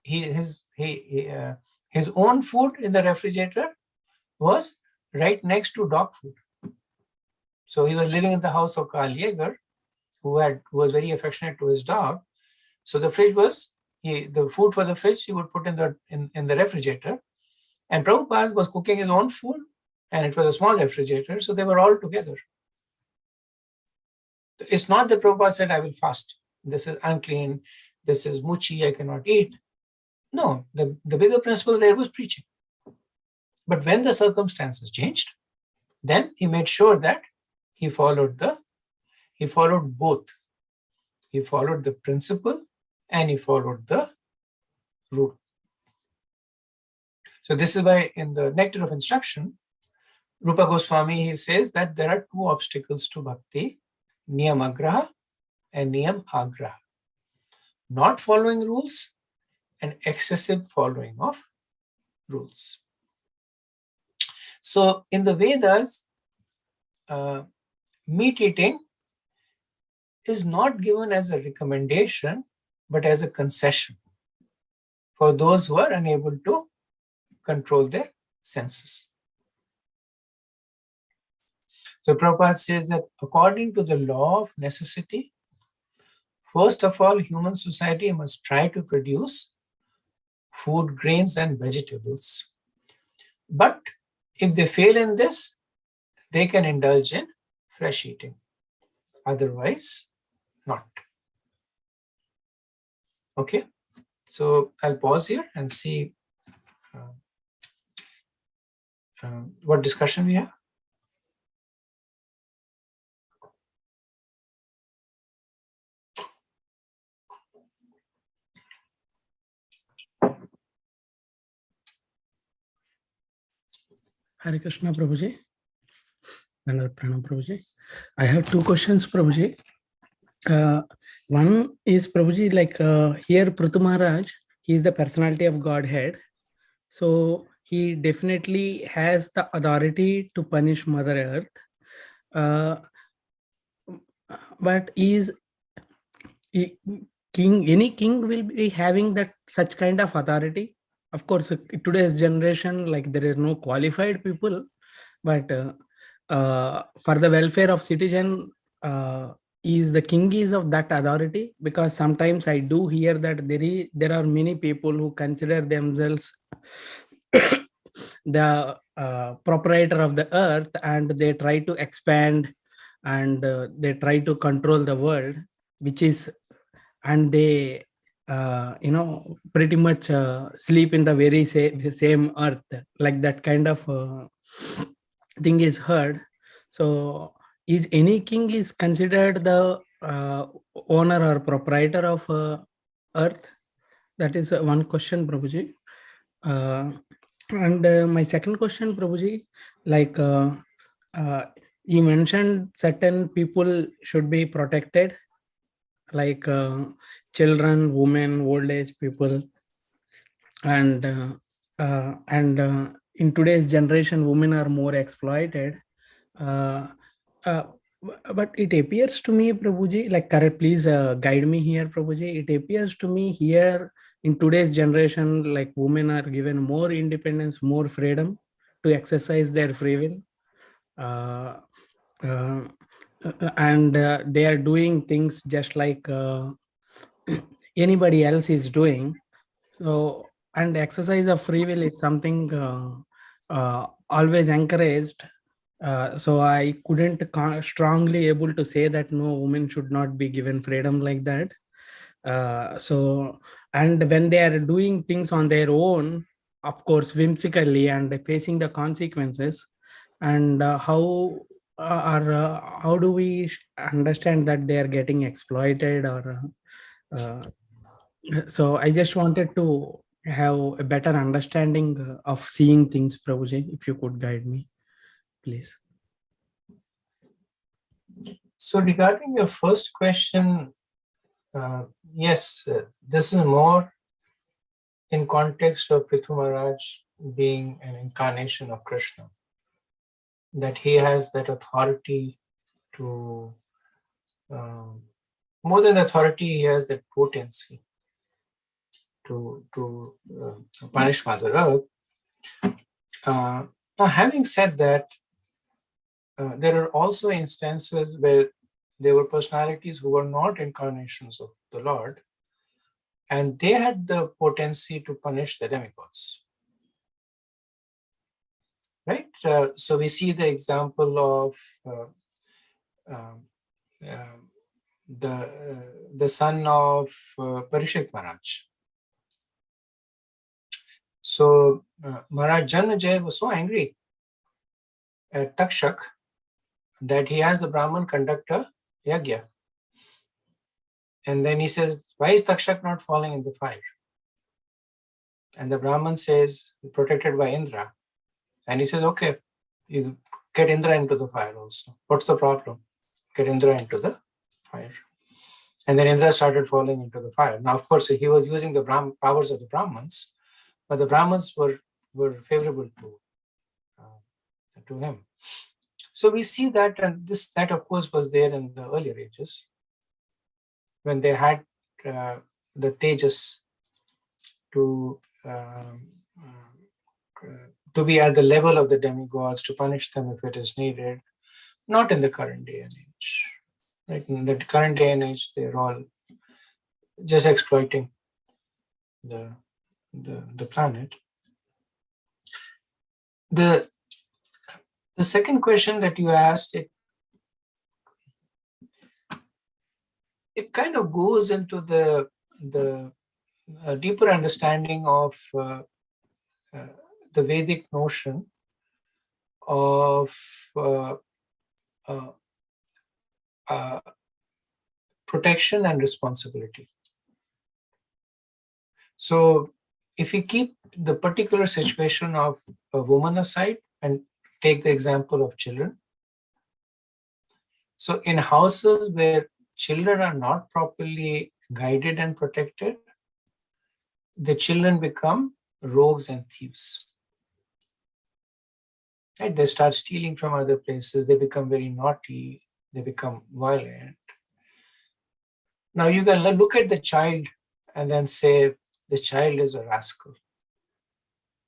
his own food in the refrigerator was right next to dog food. So he was living in the house of Karl Jaeger, who was very affectionate to his dog. So the fridge was the food for the fridge he would put in the refrigerator, and Prabhupada was cooking his own food, and it was a small refrigerator, so they were all together. It's not that Prabhupada said, I will fast. This is unclean. This is muchi, I cannot eat. No, the bigger principle there was preaching. But when the circumstances changed, then he made sure that he followed both. He followed the principle and he followed the rule. So this is why in the Nectar of Instruction, Rupa Goswami, he says that there are two obstacles to bhakti, niyamagraha and niyam agraha. Not following rules and excessive following of rules. So in the Vedas, meat eating is not given as a recommendation, but as a concession for those who are unable to control their senses. So Prabhupada says that according to the law of necessity, first of all, human society must try to produce food, grains, and vegetables. But if they fail in this, they can indulge in fresh eating. Otherwise, not. Okay, so I'll pause here and see what discussion we have. Hare Krishna, Prabhuji. And Pranam, Prabhuji. I have two questions, Prabhuji. One is, Prabhuji, like here Prithu Maharaj, he is the personality of Godhead. So he definitely has the authority to punish Mother Earth. But is any king will be having that such kind of authority? Of course, today's generation, like there is no qualified people, but for the welfare of citizen, is the king is of that authority? Because sometimes I do hear that there are many people who consider themselves the proprietor of the earth, and they try to expand and they try to control the world, which is, and they pretty much sleep in the very same earth, like that kind of thing is heard. So is any king is considered the owner or proprietor of earth? That is one question, Prabhuji. And my second question, Prabhuji, like you mentioned certain people should be protected, like children, women, old age people, and in today's generation, women are more exploited. But it appears to me, Prabhuji, like correct, please guide me here, Prabhuji. It appears to me here in today's generation, like women are given more independence, more freedom to exercise their free will. Uh, uh, and they are doing things just like anybody else is doing. So, and exercise of free will is something always encouraged. So I couldn't strongly able to say that no, women should not be given freedom like that. So, and when they are doing things on their own, of course, whimsically and facing the consequences, and how do we understand that they are getting exploited or so I just wanted to have a better understanding of seeing things, Prabhuji, if you could guide me, please. So regarding your first question, yes, this is more in context of Prithu Maharaj being an incarnation of Krishna, that he has that authority to, more than authority, he has that potency to punish Mother Earth. Now, having said that, there are also instances where there were personalities who were not incarnations of the Lord, and they had the potency to punish the demigods. Right? So we see the example of the son of Parishit Maharaj. So Maharaj Janmajaya was so angry at Takshak that he has the Brahman conduct a yagya. And then he says, why is Takshak not falling in the fire? And the Brahman says, protected by Indra. And he says, okay, you get Indra into the fire also. What's the problem? Get Indra into the fire. And then Indra started falling into the fire. Now, of course, he was using the powers of the Brahmins, but the Brahmins were favorable to him. So we see that, and that of course was there in the earlier ages, when they had the Tejas to be at the level of the demigods, to punish them if it is needed. Not in the current day and age. Right? In the current day and age, they're all just exploiting the planet. The second question that you asked, it kind of goes into the deeper understanding of the Vedic notion of protection and responsibility. So if we keep the particular situation of a woman aside and take the example of children. So in houses where children are not properly guided and protected, the children become rogues and thieves. Right? They start stealing from other places. They become very naughty. They become violent. Now you can look at the child and then say, the child is a rascal.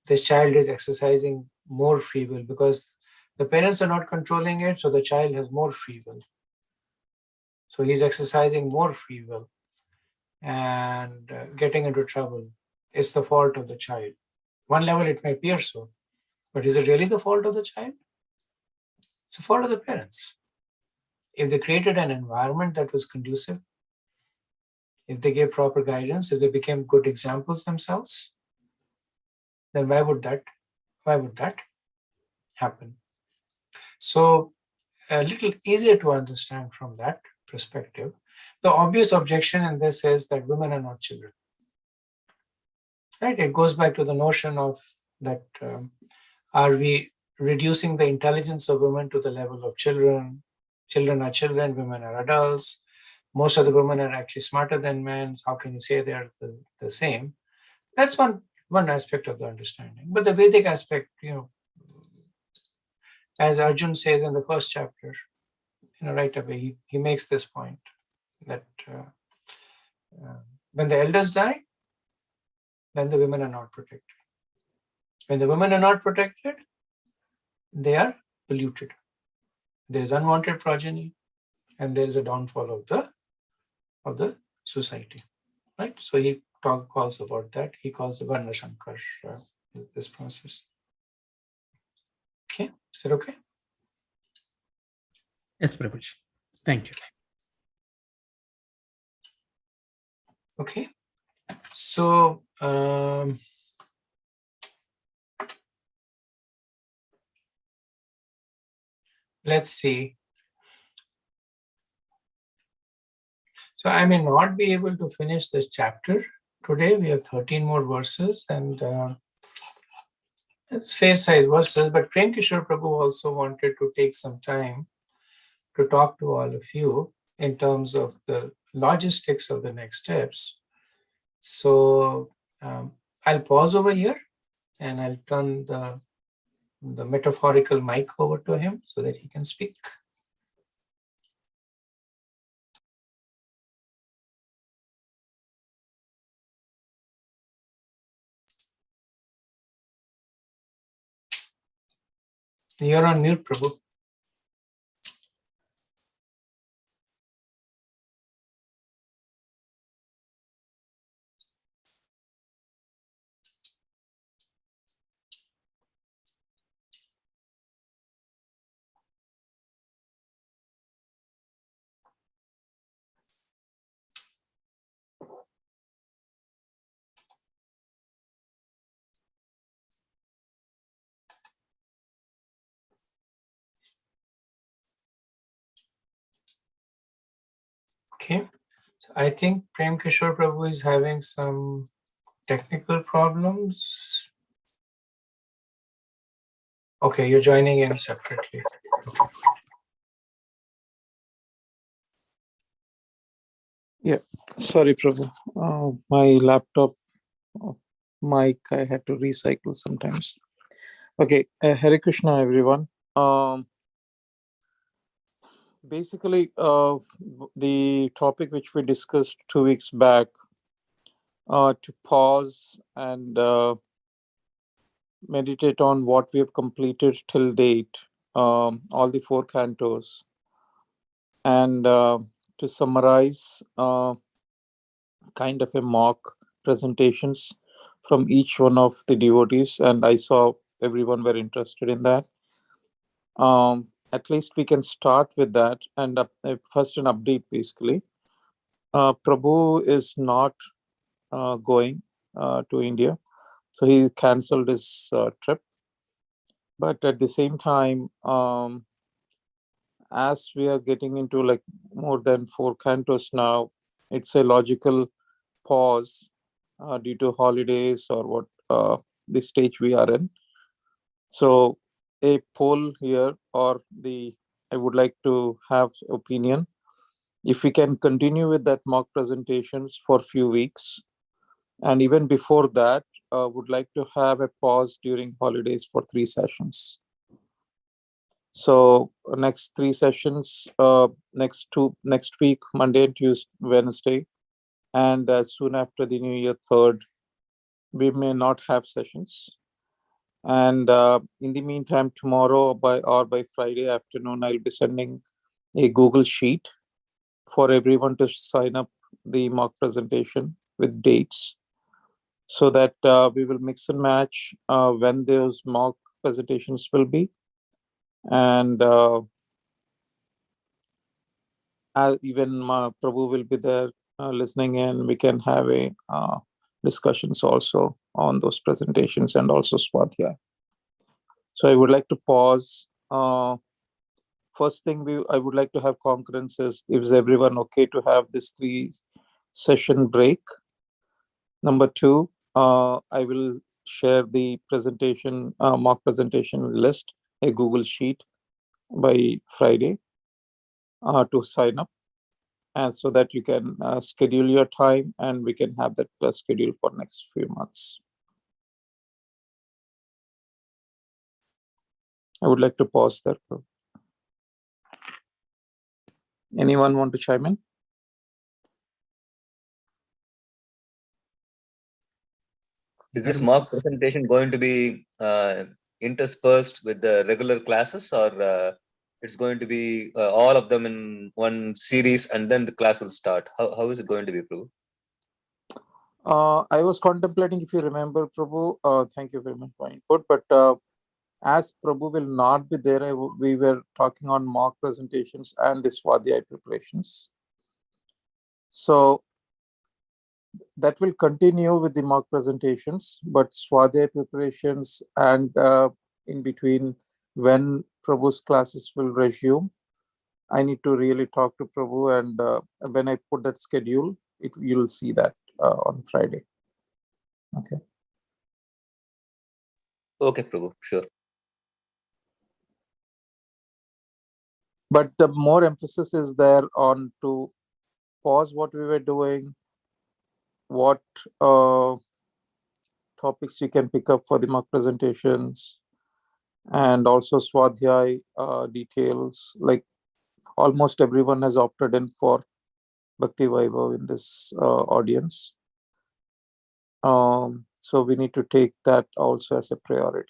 The child is exercising more free will because the parents are not controlling it, so the child has more free will. So he's exercising more free will and getting into trouble. It's the fault of the child. One level it may appear so, but is it really the fault of the child? It's the fault of the parents. If they created an environment that was conducive, if they gave proper guidance, if they became good examples themselves, then why would that happen? So a little easier to understand from that perspective. The obvious objection in this is that women are not children. Right? It goes back to the notion of that are we reducing the intelligence of women to the level of children? Children are children, women are adults. Most of the women are actually smarter than men. How can you say they are the same? That's one aspect of the understanding. But the Vedic aspect, as Arjun says in the first chapter, right away he makes this point that when the elders die, then the women are not protected. When the women are not protected, they are polluted. There is unwanted progeny, and there is a downfall of the society, right? So he calls about that. He calls the Varna Shankar this process. Okay, is that okay? Yes, Prabhuji. Thank you. Okay, so let's see. So I may not be able to finish this chapter today. We have 13 more verses, and it's fair size verses, but Prem Kishore Prabhu also wanted to take some time to talk to all of you in terms of the logistics of the next steps. So I'll pause over here and I'll turn the metaphorical mic over to him so that he can speak. You're on mute, Prabhu. Okay. So I think Prem Kishore Prabhu is having some technical problems. Okay, you're joining in separately. Yeah, sorry, Prabhu. My laptop mic, I had to recycle sometimes. Okay, Hare Krishna, everyone. Basically, the topic which we discussed 2 weeks back, to pause and meditate on what we have completed till date, all the 4 cantos, and to summarize kind of a mock presentations from each one of the devotees, and I saw everyone were interested in that. At least we can start with that, and first an update basically. Prabhu is not going to India, so he cancelled his trip. But at the same time, as we are getting into like more than 4 cantos now, it's a logical pause due to holidays or what the stage we are in. So a poll here, or I would like to have opinion if we can continue with that mock presentations for a few weeks, and even before that would like to have a pause during holidays for 3 sessions. So next 3 sessions, next week, Monday and Tuesday, Wednesday, and soon after the New Year 3rd, we may not have sessions. And in the meantime, tomorrow by Friday afternoon, I'll be sending a Google Sheet for everyone to sign up the mock presentation with dates, so that we will mix and match when those mock presentations will be. And even Prabhu will be there listening in. We can have a discussions also on those presentations, and also Swadhyaya. So I would like to pause. First thing I would like to have concurrence is, is everyone okay to have this 3 session break? Number 2, I will share the presentation, mock presentation list, a Google Sheet by Friday to sign up, and so that you can schedule your time, and we can have that schedule for next few months. I would like to pause there. Anyone want to chime in? Is this mock presentation going to be interspersed with the regular classes, or it's going to be all of them in one series and then the class will start? How is it going to be, Prabhu? I was contemplating, if you remember, Prabhu, thank you very much for input, but as Prabhu will not be there, we were talking on mock presentations and the Swadhyaya preparations. So that will continue with the mock presentations, but Swadhyaya preparations and in between when Prabhu's classes will resume, I need to really talk to Prabhu, and when I put that schedule, you'll see that on Friday. Okay. Okay, Prabhu, sure. But the more emphasis is there on to pause what we were doing, what topics you can pick up for the mock presentations, and also Swadhyaya details. Like almost everyone has opted in for Bhakti Vaibhava in this audience. So we need to take that also as a priority.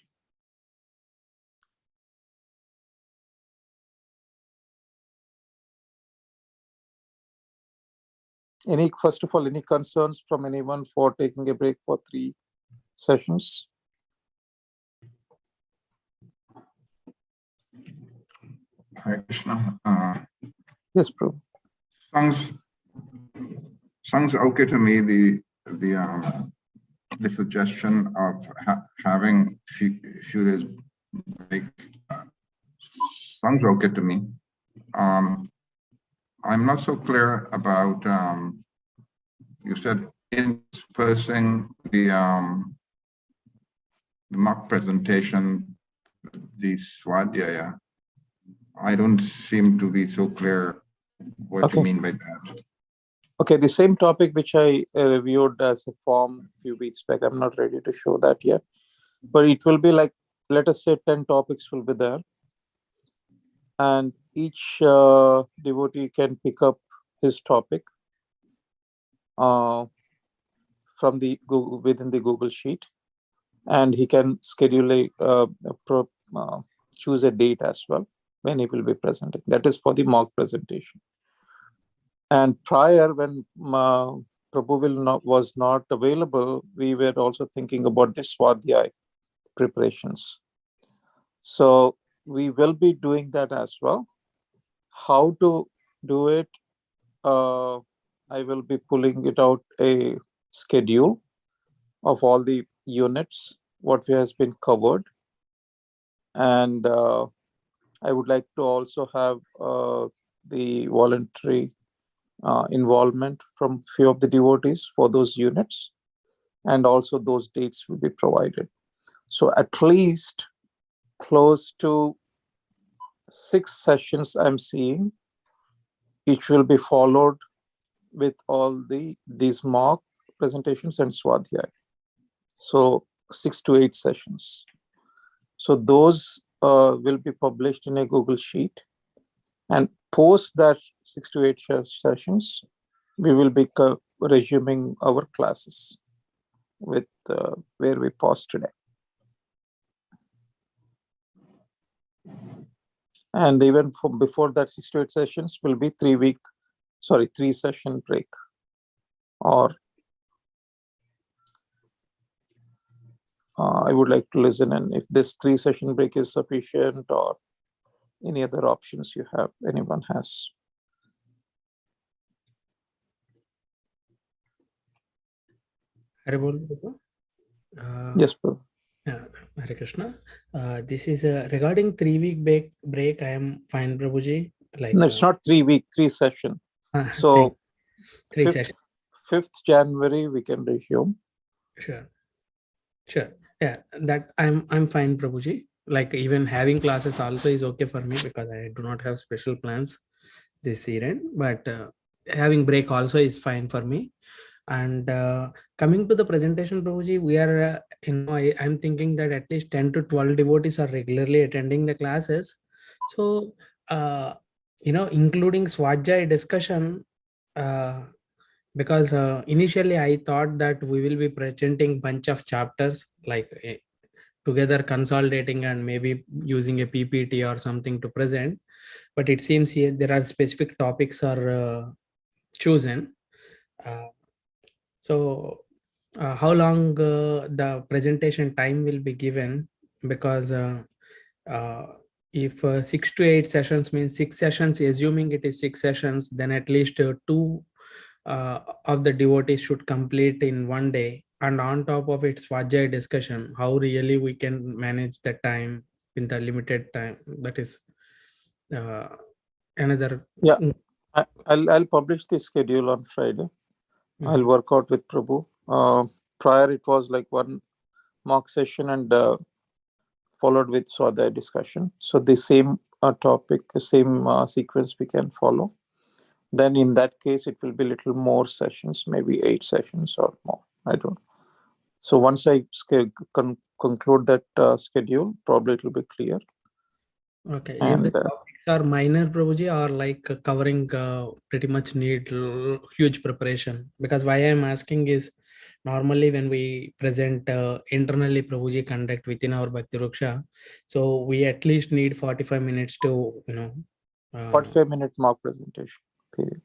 First of all, any concerns from anyone for taking a break for 3 sessions? Hare Krishna. Yes, Prabhu. Sounds okay to me. The suggestion of having few days break sounds okay to me. I'm not so clear about you said interspersing the mock presentation, the Swadhyaya. I don't seem to be so clear what you mean by that. Okay, the same topic which I reviewed as a form a few weeks back. I'm not ready to show that yet, but it will be like, let us say 10 topics will be there. And each devotee can pick up his topic from the Google, within the Google Sheet, and he can schedule choose a date as well when he will be presenting. That is for the mock presentation. And prior, when Prabhu was not available, we were also thinking about the Swadhyaya preparations. So we will be doing that as well. How to do it? I will be pulling it out a schedule of all the units, what has been covered. And I would like to also have the voluntary involvement from few of the devotees for those units, and also those dates will be provided. So at least close to 6 sessions I'm seeing, each will be followed with all these mock presentations and Swadhyaya. So 6 to 8 sessions. So those will be published in a Google Sheet, and post that 6 to 8 sessions, we will be resuming our classes with where we paused today. And even from before that 6 to 8 sessions will be 3 session break. Or I would like to listen, and if this 3 session break is sufficient, or any other options anyone has. Yes, Prabhu. Hare Krishna. This is regarding 3-week break. I am fine, Prabhuji. Like no, it's not 3 week, 3 session. So 3 sessions. 5th January we can resume. Sure. Yeah, that I'm fine, Prabhuji. Like even having classes also is okay for me, because I do not have special plans this year, but having break also is fine for me. And coming to the presentation, Prabhuji, we are I'm thinking that at least 10 to 12 devotees are regularly attending the classes. So including Swajay discussion, because initially I thought that we will be presenting bunch of chapters like together consolidating and maybe using a PPT or something to present, but it seems here there are specific topics are chosen. So how long the presentation time will be given? Because if 6 to 8 sessions means 6 sessions, assuming it is 6 sessions, then at least 2 of the devotees should complete in one day. And on top of it, Swajay discussion, how really we can manage the time in the limited time. That is another. Yeah, I'll publish the schedule on Friday. I'll work out with Prabhu. Prior, it was like one mock session and followed with Swadhyaya discussion. So the same topic, same sequence we can follow. Then in that case, it will be little more sessions, maybe 8 sessions or more. I don't know. So once I conclude that schedule, probably it will be clear. Okay. And, is the topics are minor, Prabhuji, or like covering pretty much need huge preparation? Because why I'm asking is normally when we present internally, Prabhuji conduct within our Bhakti Ruksha, so we at least need 45 minutes to 45 minute mock presentation period.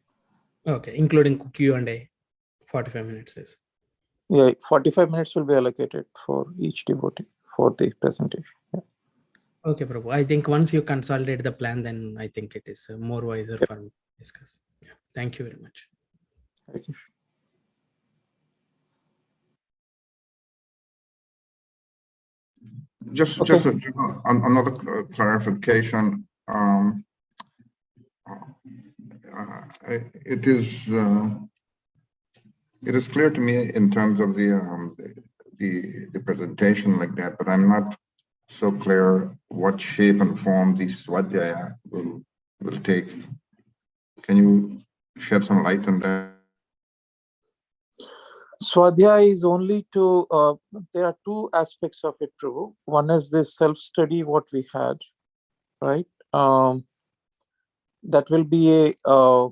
Okay, including Q&A, 45 minutes is. Yeah, 45 minutes will be allocated for each devotee for the presentation. Yeah. Okay, Prabhu. I think once you consolidate the plan, then I think it is more wiser for me to discuss. Yeah. Thank you very much. Thank you. Just another clarification. It is clear to me in terms of the presentation like that, but I'm not so clear what shape and form the Swadhyaya will take. Can you shed some light on that? Swadhyaya is only to, there are 2 aspects of it, Prabhu. One is this self-study, what we had, right? That will be a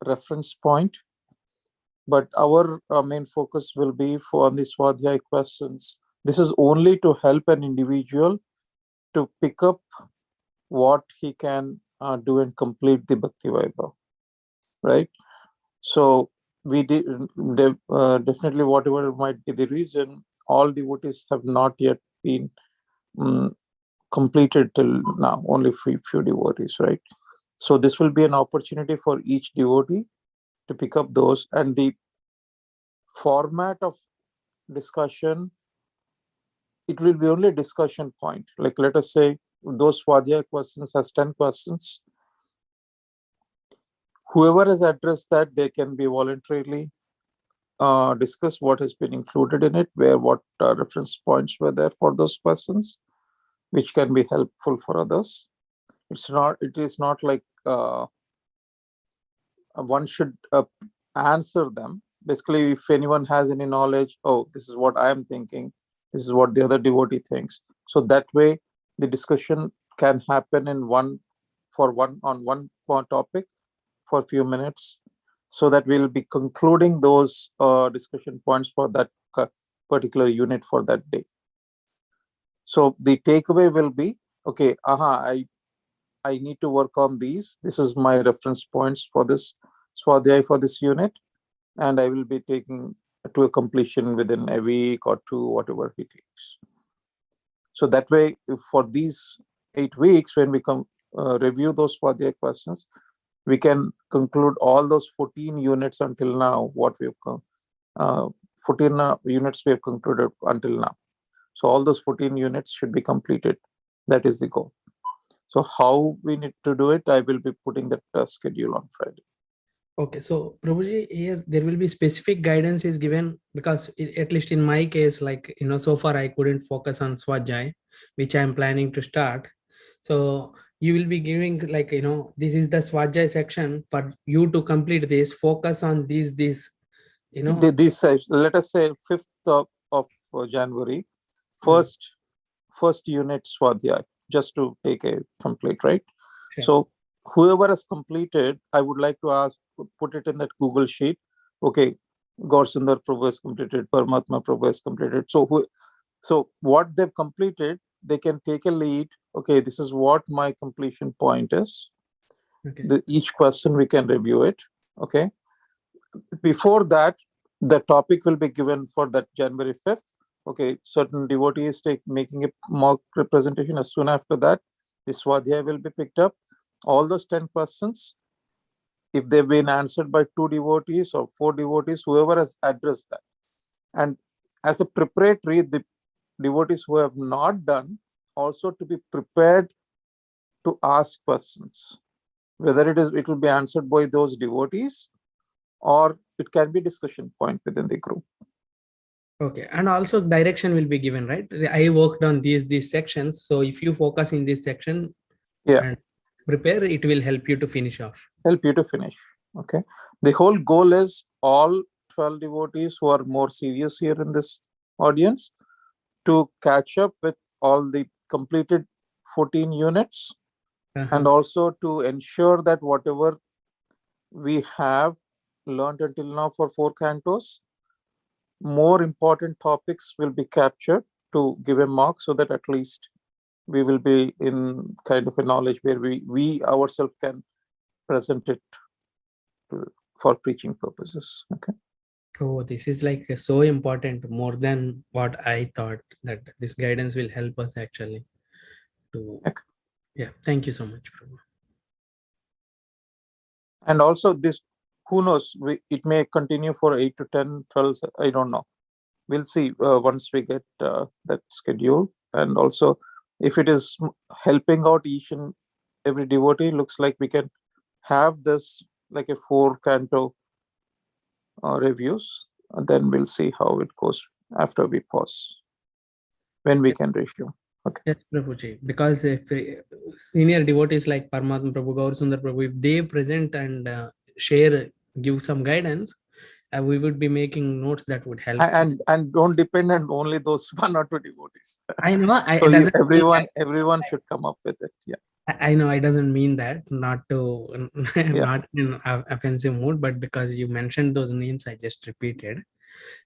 reference point, but our main focus will be for the Swadhyaya questions. This is only to help an individual to pick up what he can do and complete the Bhakti Vaibhava, right? So we did definitely, whatever might be the reason, all devotees have not yet been completed till now, only few devotees, right? So this will be an opportunity for each devotee to pick up those, and the format of discussion, it will be only a discussion point. Like, let us say those Swadhyaya questions has 10 questions. Whoever has addressed that, they can be voluntarily discuss what has been included in it, where what reference points were there for those questions, which can be helpful for others. It is not like one should answer them. Basically, if anyone has any knowledge, oh, this is what I am thinking, this is what the other devotee thinks. So that way, the discussion can happen in one topic for a few minutes, so that we'll be concluding those discussion points for that particular unit for that day. So the takeaway will be, okay, I need to work on these. This is my reference points for this Swadhyaya for this unit, and I will be taking to a completion within a week or 2, whatever it takes. So that way, for these 8 weeks, when we come review those Swadhyaya questions, we can conclude all those 14 units until now, what we've come, 14 units we have concluded until now. So all those 14 units should be completed. That is the goal. So how we need to do it, I will be putting that schedule on Friday. Okay, so Prabhuji, here there will be specific guidance is given, because at least in my case, like, so far I couldn't focus on Swajay, which I'm planning to start. So you will be giving, like, this is the Swajay section for you to complete this, focus on these, This, let us say 5th of January, first unit Swadhyaya, just to take a template, right? So whoever has completed, I would like to ask, put it in that Google sheet. Okay, Gaur Sundar Prabhu has completed, Paramatma Prabhu has completed. So what they've completed, they can take a lead. Okay, this is what my completion point is. Okay. Each person, we can review it. Okay. Before that, the topic will be given for that January 5th. Okay, certain devotees making a mock representation. As soon after that, this Swadhyaya will be picked up. All those 10 persons, if they've been answered by 2 devotees or 4 devotees, whoever has addressed that. And as a preparatory, the devotees who have not done, also to be prepared to ask questions, whether it will be answered by those devotees or it can be discussion point within the group. Okay, and also direction will be given, right? I worked on these sections, so if you focus in this section, Yeah, and prepare, it will help you to finish off. help you to finish. Okay, the whole goal is all 12 devotees who are more serious here in this audience to catch up with all the completed 14 units, and also to ensure that whatever we have learned until now for 4 cantos, more important topics will be captured to give a mark, so that at least we will be in kind of a knowledge where we ourselves can present it for preaching purposes. Okay. Oh, this is like so important, more than what I thought, that this guidance will help us actually to. Okay. Yeah, thank you so much, Prabhu. And also this, who knows, it may continue for 8 to 10, 12, I don't know. We'll see once we get that schedule. And also, if it is helping out each and every devotee, looks like we can have this like a 4 canto reviews, and then we'll see how it goes after we pause, when we can review. Okay. Yes, Prabhuji, because if senior devotees like Paramatma Prabhu, Gaur Sundar Prabhu, if they present and give some guidance, we would be making notes that would help. And don't depend on only those 1 or 2 devotees. I know. So everyone should come up with it. Yeah. I know it doesn't mean that, not to not in offensive mood, but because you mentioned those names, I just repeated.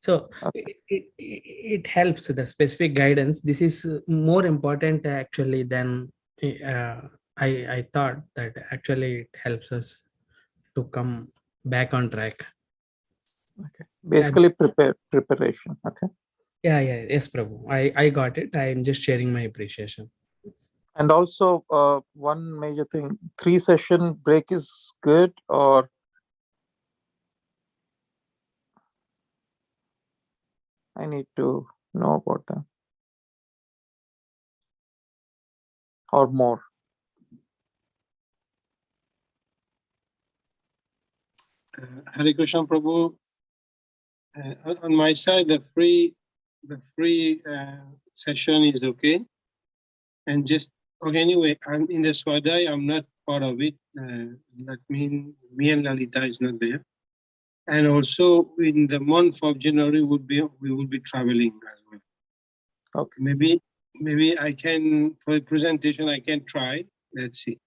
So Okay. it helps the specific guidance. This is more important actually than I thought, that actually it helps us to come back on track. Okay. Basically preparation. Okay. Yeah, yes, Prabhu. I got it. I am just sharing my appreciation. And also one major thing, 3 session break is good, or I need to know about that, or more. Hare Krishna Prabhu. On my side, the free session is okay. And just okay, anyway, I'm in the Swadhyaya, I'm not part of it. That means me and Lalita is not there. And also in the month of January we will be traveling as well. Okay. Maybe I can, for the presentation, I can try. Let's see.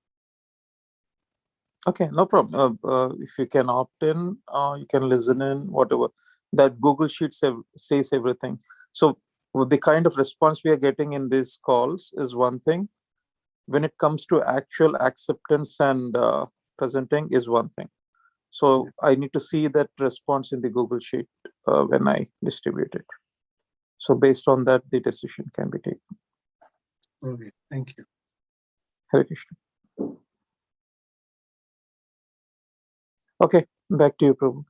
Okay, no problem. If you can opt in, you can listen in, whatever. That Google Sheet says everything. So with the kind of response we are getting in these calls is one thing. When it comes to actual acceptance and presenting is one thing. So I need to see that response in the Google Sheet when I distribute it. So based on that, the decision can be taken. Okay, thank you. Hare Krishna. Okay, back to you, Prabhu.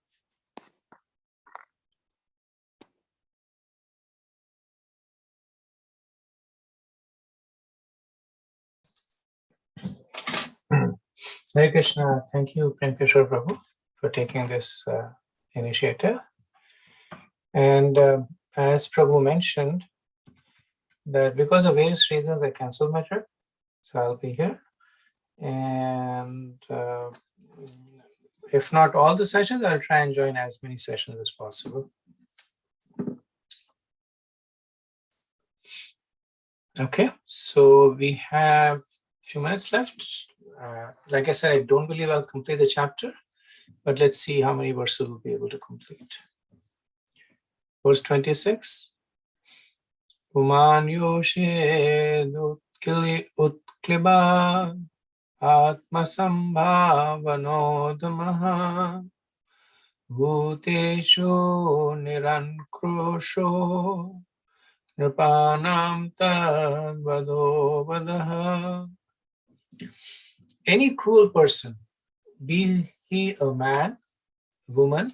Hare Krishna. Thank you, Prankeshwar Prabhu, for taking this initiative. And as Prabhu mentioned, that because of various reasons, I canceled my trip. So I'll be here. And if not all the sessions, I'll try and join as many sessions as possible. Okay, so we have a few minutes left. Like I said, I don't believe I'll complete the chapter, but let's see how many verses we'll be able to complete. Verse 26. Puman yoshe utkliba atmasambhavanodamaha bhuteshu nirankrosho nirpanam tadvado vadaha. Any cruel person, be he a man, woman,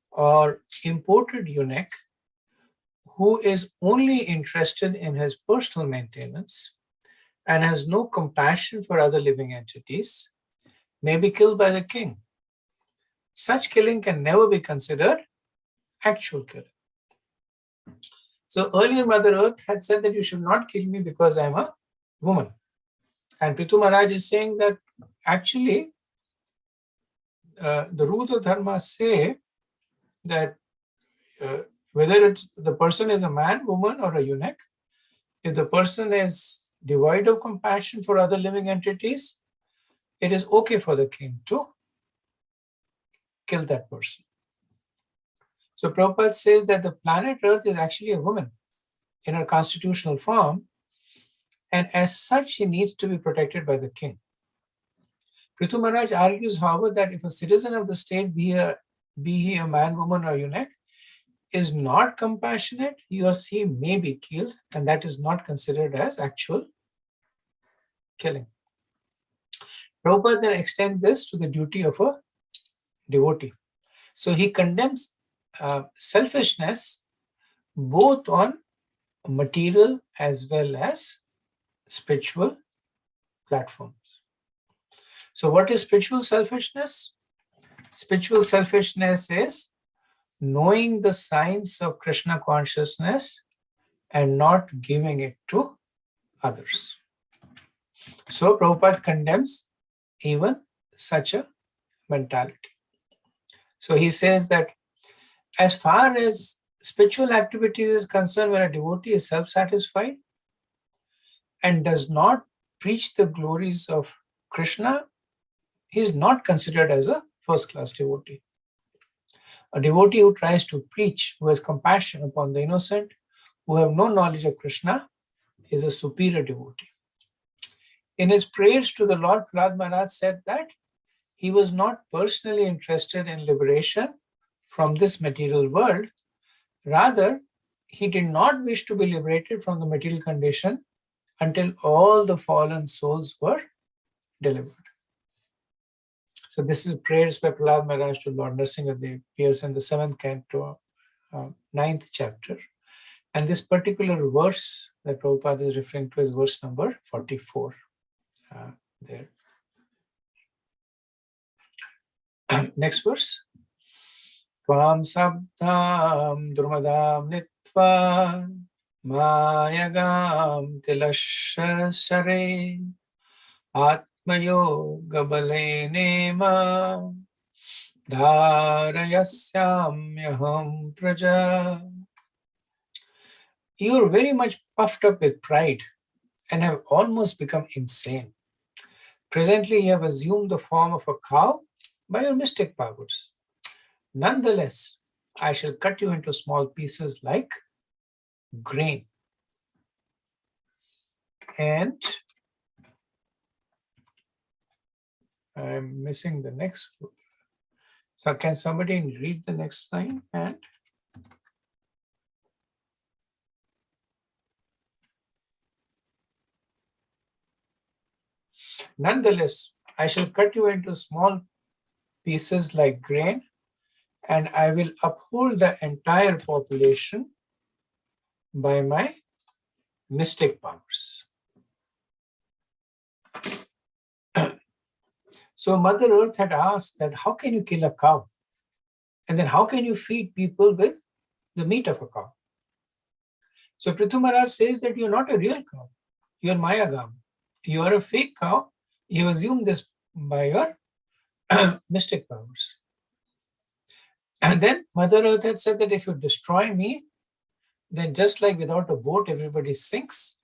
or imported eunuch, who is only interested in his personal maintenance and has no compassion for other living entities, may be killed by the king. Such killing can never be considered actual killing. So earlier Mother Earth had said that you should not kill me because I'm a woman. And Prithu Maharaj is saying that actually the rules of dharma say that whether it's the person is a man, woman, or a eunuch, if the person is devoid of compassion for other living entities, it is okay for the king to kill that person. So Prabhupada says that the planet Earth is actually a woman in her constitutional form, and as such, she needs to be protected by the king. Prithu Maharaj argues, however, that if a citizen of the state, be he a man, woman, or eunuch, is not compassionate, he or she may be killed, and that is not considered as actual killing. Prabhupada then extends this to the duty of a devotee. So he condemns selfishness both on material as well as spiritual platforms. So what is spiritual selfishness? Spiritual selfishness is knowing the signs of Krishna consciousness and not giving it to others. So Prabhupada condemns even such a mentality. So he says that as far as spiritual activities is concerned, when a devotee is self-satisfied and does not preach the glories of Krishna, he is not considered as a first-class devotee. A devotee who tries to preach, who has compassion upon the innocent, who have no knowledge of Krishna, is a superior devotee. In his prayers to the Lord, Prahlad Maharaj said that he was not personally interested in liberation from this material world. Rather, he did not wish to be liberated from the material condition until all the fallen souls were delivered. So this is prayers by Prahlad Maharaj to Lord Nrsimhadev, appears in the 7th canto, 9th chapter. And this particular verse that Prabhupada is referring to is verse number 44 there. Next verse. Tvam sabdam durmadam nitva mayagam tilashare atmayoga balenema dharayasyamyaham praja. You are very much puffed up with pride and have almost become insane. Presently, you have assumed the form of a cow by your mystic powers. Nonetheless, I shall cut you into small pieces like grain. And I'm missing the next. So can somebody read the next line? And nonetheless, I shall cut you into small pieces like grain, and I will uphold the entire population by my mystic powers. So Mother Earth had asked that how can you kill a cow? And then how can you feed people with the meat of a cow? So Prithu Maharaj says that you're not a real cow. You're Mayagam. You are a fake cow. You assume this by your mystic powers. And then Mother Earth had said that if you destroy me, then just like without a boat, everybody sinks,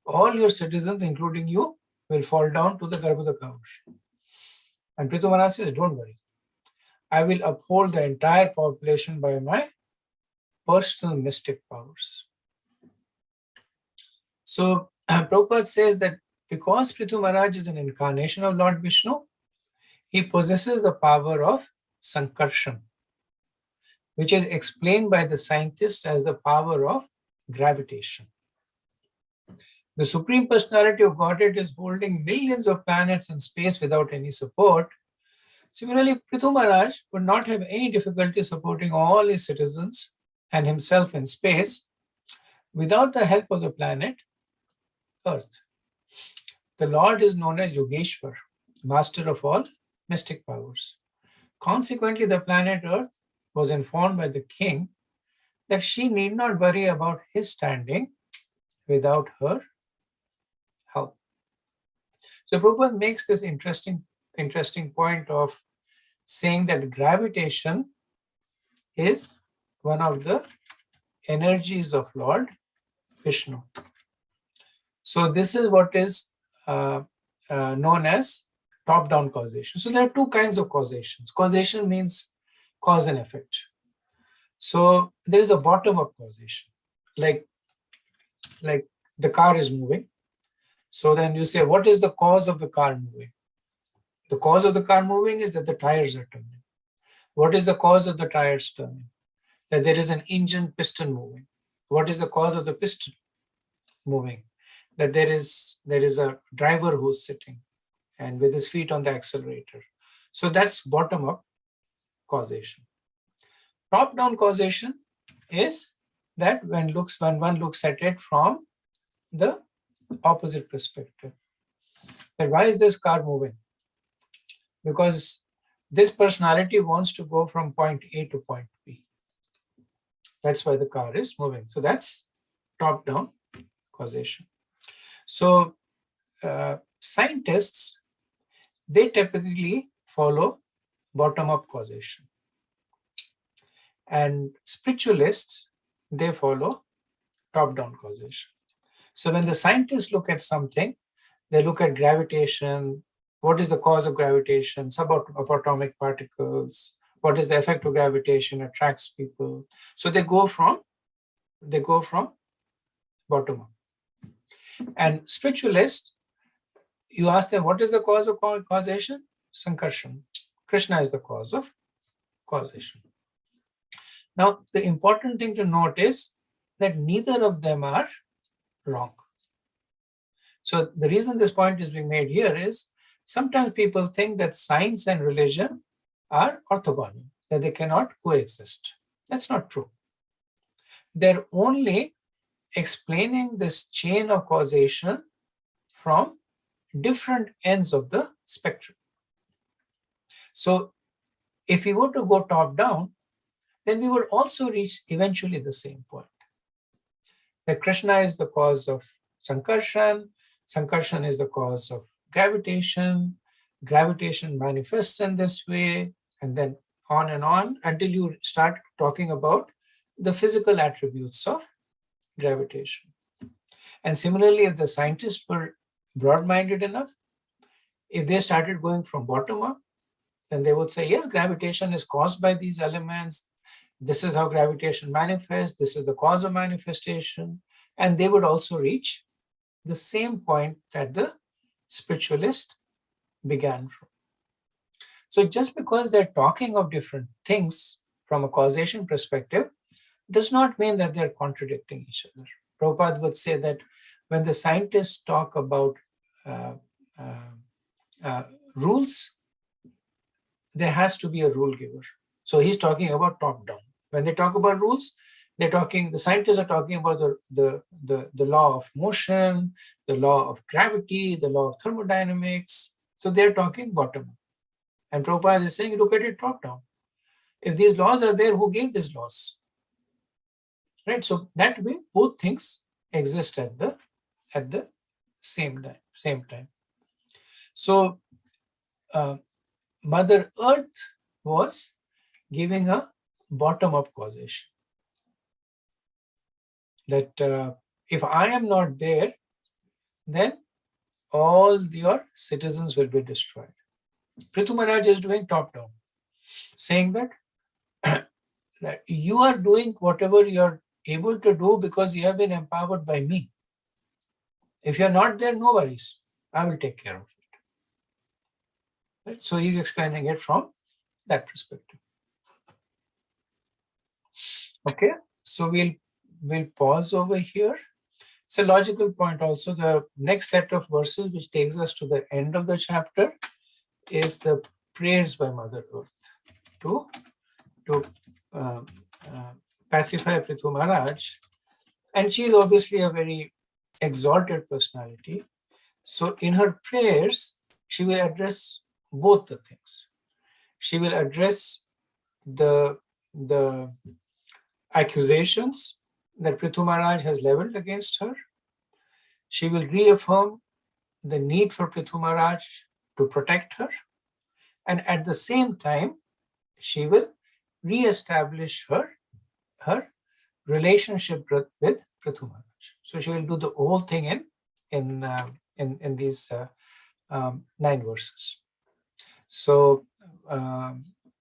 all your citizens, including you, will fall down to the Garbhodaka ocean. And Prithu Maharaj says, don't worry. I will uphold the entire population by my personal mystic powers. So Prabhupada says that because Prithu Maharaj is an incarnation of Lord Vishnu, he possesses the power of Sankarshan, which is explained by the scientists as the power of gravitation. The Supreme Personality of Godhead is holding millions of planets in space without any support. Similarly, Prithu Maharaj would not have any difficulty supporting all his citizens and himself in space without the help of the planet Earth. The Lord is known as Yogeshwar, master of all mystic powers. Consequently, the planet Earth was informed by the king that she need not worry about his standing without her help. So Prabhupada makes this interesting point of saying that gravitation is one of the energies of Lord Vishnu. So this is what is known as top-down causation. So there are two kinds of causations. Causation means cause and effect. So there is a bottom-up causation, like the car is moving. So then you say, what is the cause of the car moving? The cause of the car moving is that the tires are turning. What is the cause of the tires turning? That there is an engine piston moving. What is the cause of the piston moving? That there is a driver who's sitting and with his feet on the accelerator. So that's bottom-up causation. Top-down causation is that when one looks at it from the opposite perspective. That why is this car moving? Because this personality wants to go from point A to point B. That's why the car is moving. So that's top-down causation. So scientists, they typically follow bottom-up causation. And spiritualists, they follow top-down causation. So when the scientists look at something, they look at gravitation. What is the cause of gravitation? Subatomic particles. What is the effect of gravitation? Attracts people. So they go from bottom up. And spiritualists, you ask them, what is the cause of causation? Sankarshan. Krishna is the cause of causation. Now, the important thing to note is that neither of them are wrong. So the reason this point is being made here is sometimes people think that science and religion are orthogonal, that they cannot coexist. That's not true. They're only explaining this chain of causation from different ends of the spectrum. So if we were to go top down, then we would also reach eventually the same point. That Krishna is the cause of Sankarshan, Sankarshan is the cause of gravitation, gravitation manifests in this way, and then on until you start talking about the physical attributes of gravitation. And similarly, if the scientists were broad-minded enough, if they started going from bottom up, then they would say, yes, gravitation is caused by these elements. This is how gravitation manifests. This is the cause of manifestation. And they would also reach the same point that the spiritualist began from. So just because they're talking of different things from a causation perspective does not mean that they're contradicting each other. Prabhupada would say that when the scientists talk about rules, there has to be a rule giver. So he's talking about top down. When they talk about rules, the scientists are talking about the law of motion, the law of gravity, the law of thermodynamics. So they're talking bottom up. And Prabhupada is saying, look at it top down. If these laws are there, who gave these laws? Right? So that way, both things exist at the same time. So Mother Earth was giving a bottom-up causation. That if I am not there, then all your citizens will be destroyed. Prithu Maharaj is doing top down, saying that, that you are doing whatever you are able to do because you have been empowered by me. If you're not there, no worries. I will take care of it. Right? So he's explaining it from that perspective. Okay, so we'll pause over here. It's a logical point also. The next set of verses, which takes us to the end of the chapter, is the prayers by Mother Earth to pacify Prithu Maharaj. And she is obviously a very exalted personality. So in her prayers, she will address both the things. She will address the accusations that Prithu Maharaj has leveled against her. She will reaffirm the need for Prithu Maharaj to protect her. And at the same time, she will re-establish her relationship with Prithu Maharaj. So she will do the whole thing in these 9 verses. So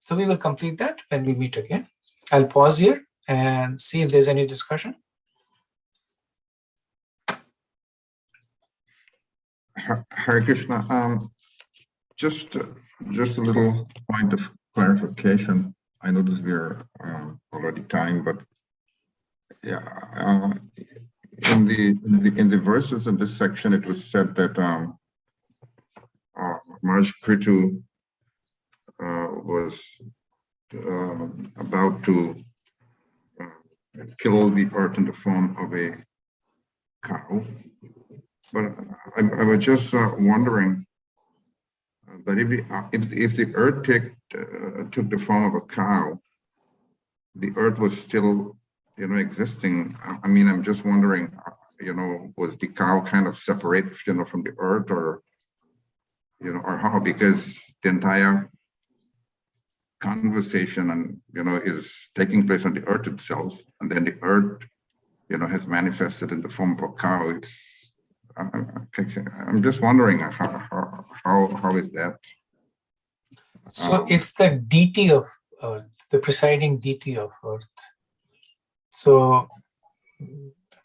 we will complete that when we meet again. I'll pause here and see if there's any discussion. Hare Krishna, just a little point of clarification. I notice we're already time, but yeah, in the verses in this section, it was said that Maharaj Prithu was about to kill the earth in the form of a cow. But I was just wondering that if the earth took the form of a cow, the earth was still, existing. I mean, I'm just wondering, was the cow kind of separate, from the earth, or, or how? Because the entire conversation and is taking place on the earth itself, and then the earth, has manifested in the form of a cow. I'm just wondering how is that? So it's the deity of earth, the presiding deity of earth. So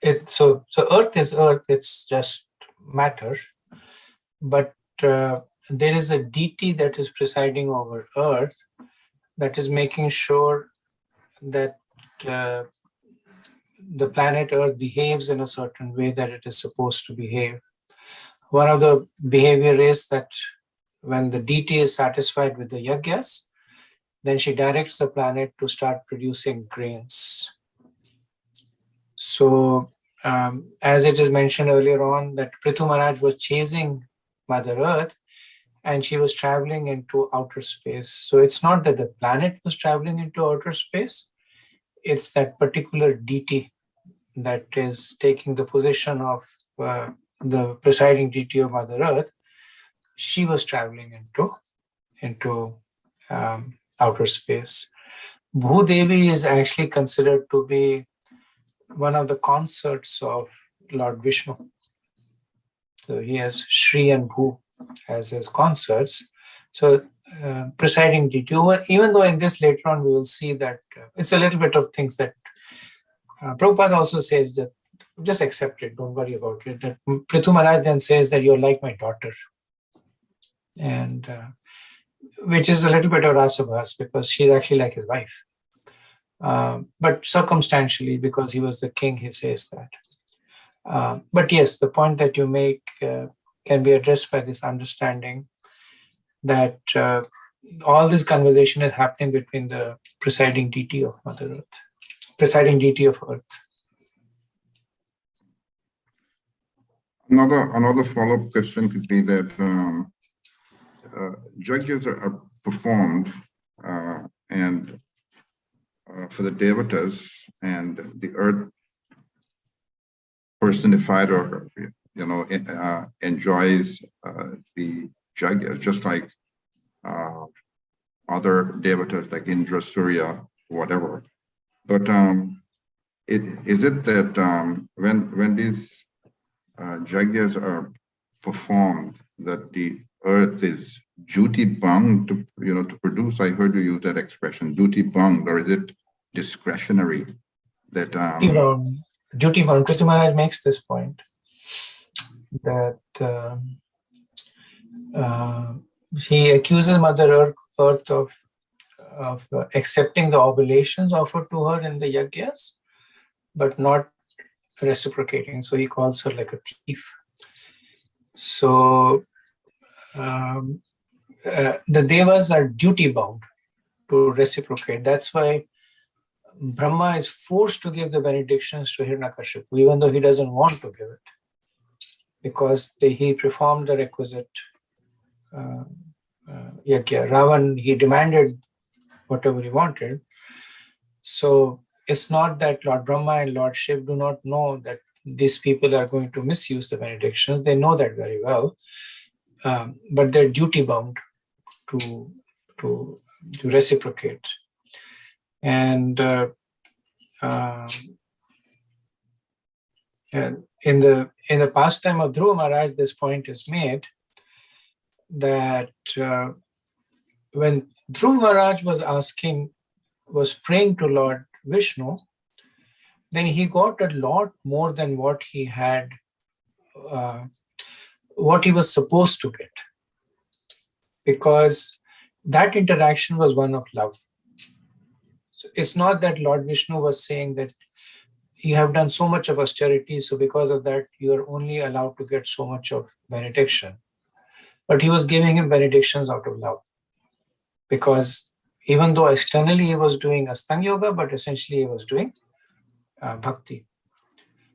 earth is earth, it's just matter, but there is a deity that is presiding over earth that is making sure that the planet Earth behaves in a certain way that it is supposed to behave. One of the behavior is that when the deity is satisfied with the yagyas, then she directs the planet to start producing grains. So as it is mentioned earlier on, that Prithu Maharaj was chasing Mother Earth and she was traveling into outer space. So it's not that the planet was traveling into outer space, it's that particular deity that is taking the position of the presiding deity of Mother Earth. She was traveling into outer space. Bhudevi is actually considered to be one of the consorts of Lord Vishnu. So he has Shri and Bhu as his consorts. So presiding deity, even though in this later on we will see that it's a little bit of things that Prabhupada also says that just accept it, don't worry about it. That Prithu Maharaj then says that you're like my daughter, and which is a little bit of rasabhas because she's actually like his wife. But circumstantially, because he was the king, he says that. But yes, the point that you make can be addressed by this understanding that all this conversation is happening between the presiding deity of Mother Earth, presiding deity of Earth. Another follow-up question could be that yajnas are performed and for the devatas, and the earth personified or enjoys the yajnas just like other devatas like Indra, Surya, whatever. But is it that when these yajnas are performed, that the earth is duty bound to, to produce? I heard you use that expression, duty bound, or is it discretionary? That duty bound. Prithu Maharaj makes this point that he accuses Mother Earth of accepting the oblations offered to her in the yagyas, but not reciprocating. So he calls her like a thief. So the devas are duty bound to reciprocate. That's why Brahma is forced to give the benedictions to Hiranyakashipu, even though he doesn't want to give it, because he performed the requisite yagya. Ravan, he demanded whatever he wanted. So it's not that Lord Brahma and Lord Shiv do not know that these people are going to misuse the benedictions. They know that very well, but they're duty bound to reciprocate. And in the pastime of Dhruva Maharaj, this point is made that when Dhruva Maharaj was praying to Lord Vishnu, then he got a lot more than what he had, what he was supposed to get, because that interaction was one of love. So it's not that Lord Vishnu was saying that you have done so much of austerity, so because of that you are only allowed to get so much of benediction. But he was giving him benedictions out of love, because even though externally he was doing Astanga Yoga, but essentially he was doing bhakti.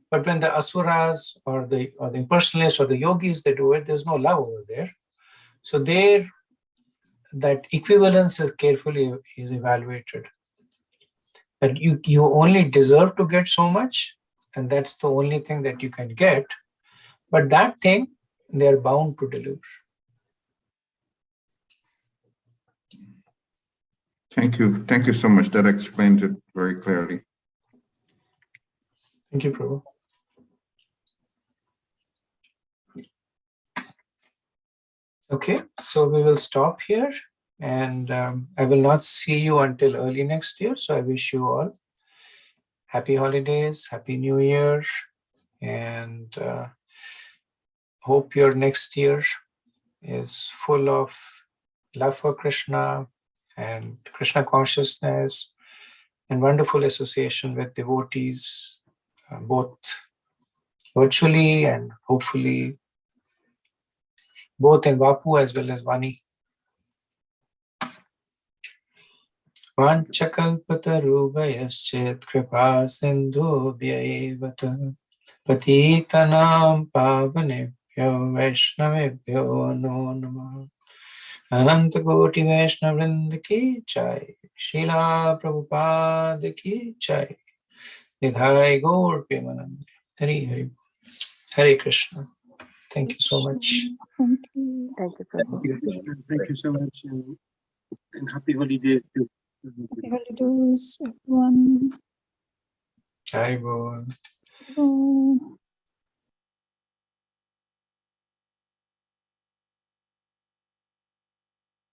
But when the asuras or the impersonalists or the yogis, they do it, there's no love over there. So there, that equivalence is carefully evaluated. That you only deserve to get so much, and that's the only thing that you can get. But that thing, they're bound to deliver. Thank you. Thank you so much. That explains it very clearly. Thank you, Prabhu. Okay, so we will stop here, and I will not see you until early next year. So I wish you all happy holidays, happy New Year, and hope your next year is full of love for Krishna and Krishna consciousness and wonderful association with devotees, both virtually and hopefully both in Vapu as well as Vani. Vanchakalpatarubhayaschet kripa sindhu vyayevata patitanam pavanebhyo vaishnavebhyo no namah. Ananta Koti Vaishnav Vrinda ki jai, Srila Prabhupada ki jai, Nidhai Gaur Premanande. Hari Hari. Hare Krishna. Thank you so much. Thank you. Thank you, Prabhu. Thank you so much, and happy holidays to Happy holidays, everyone. Hari Bol. Bye.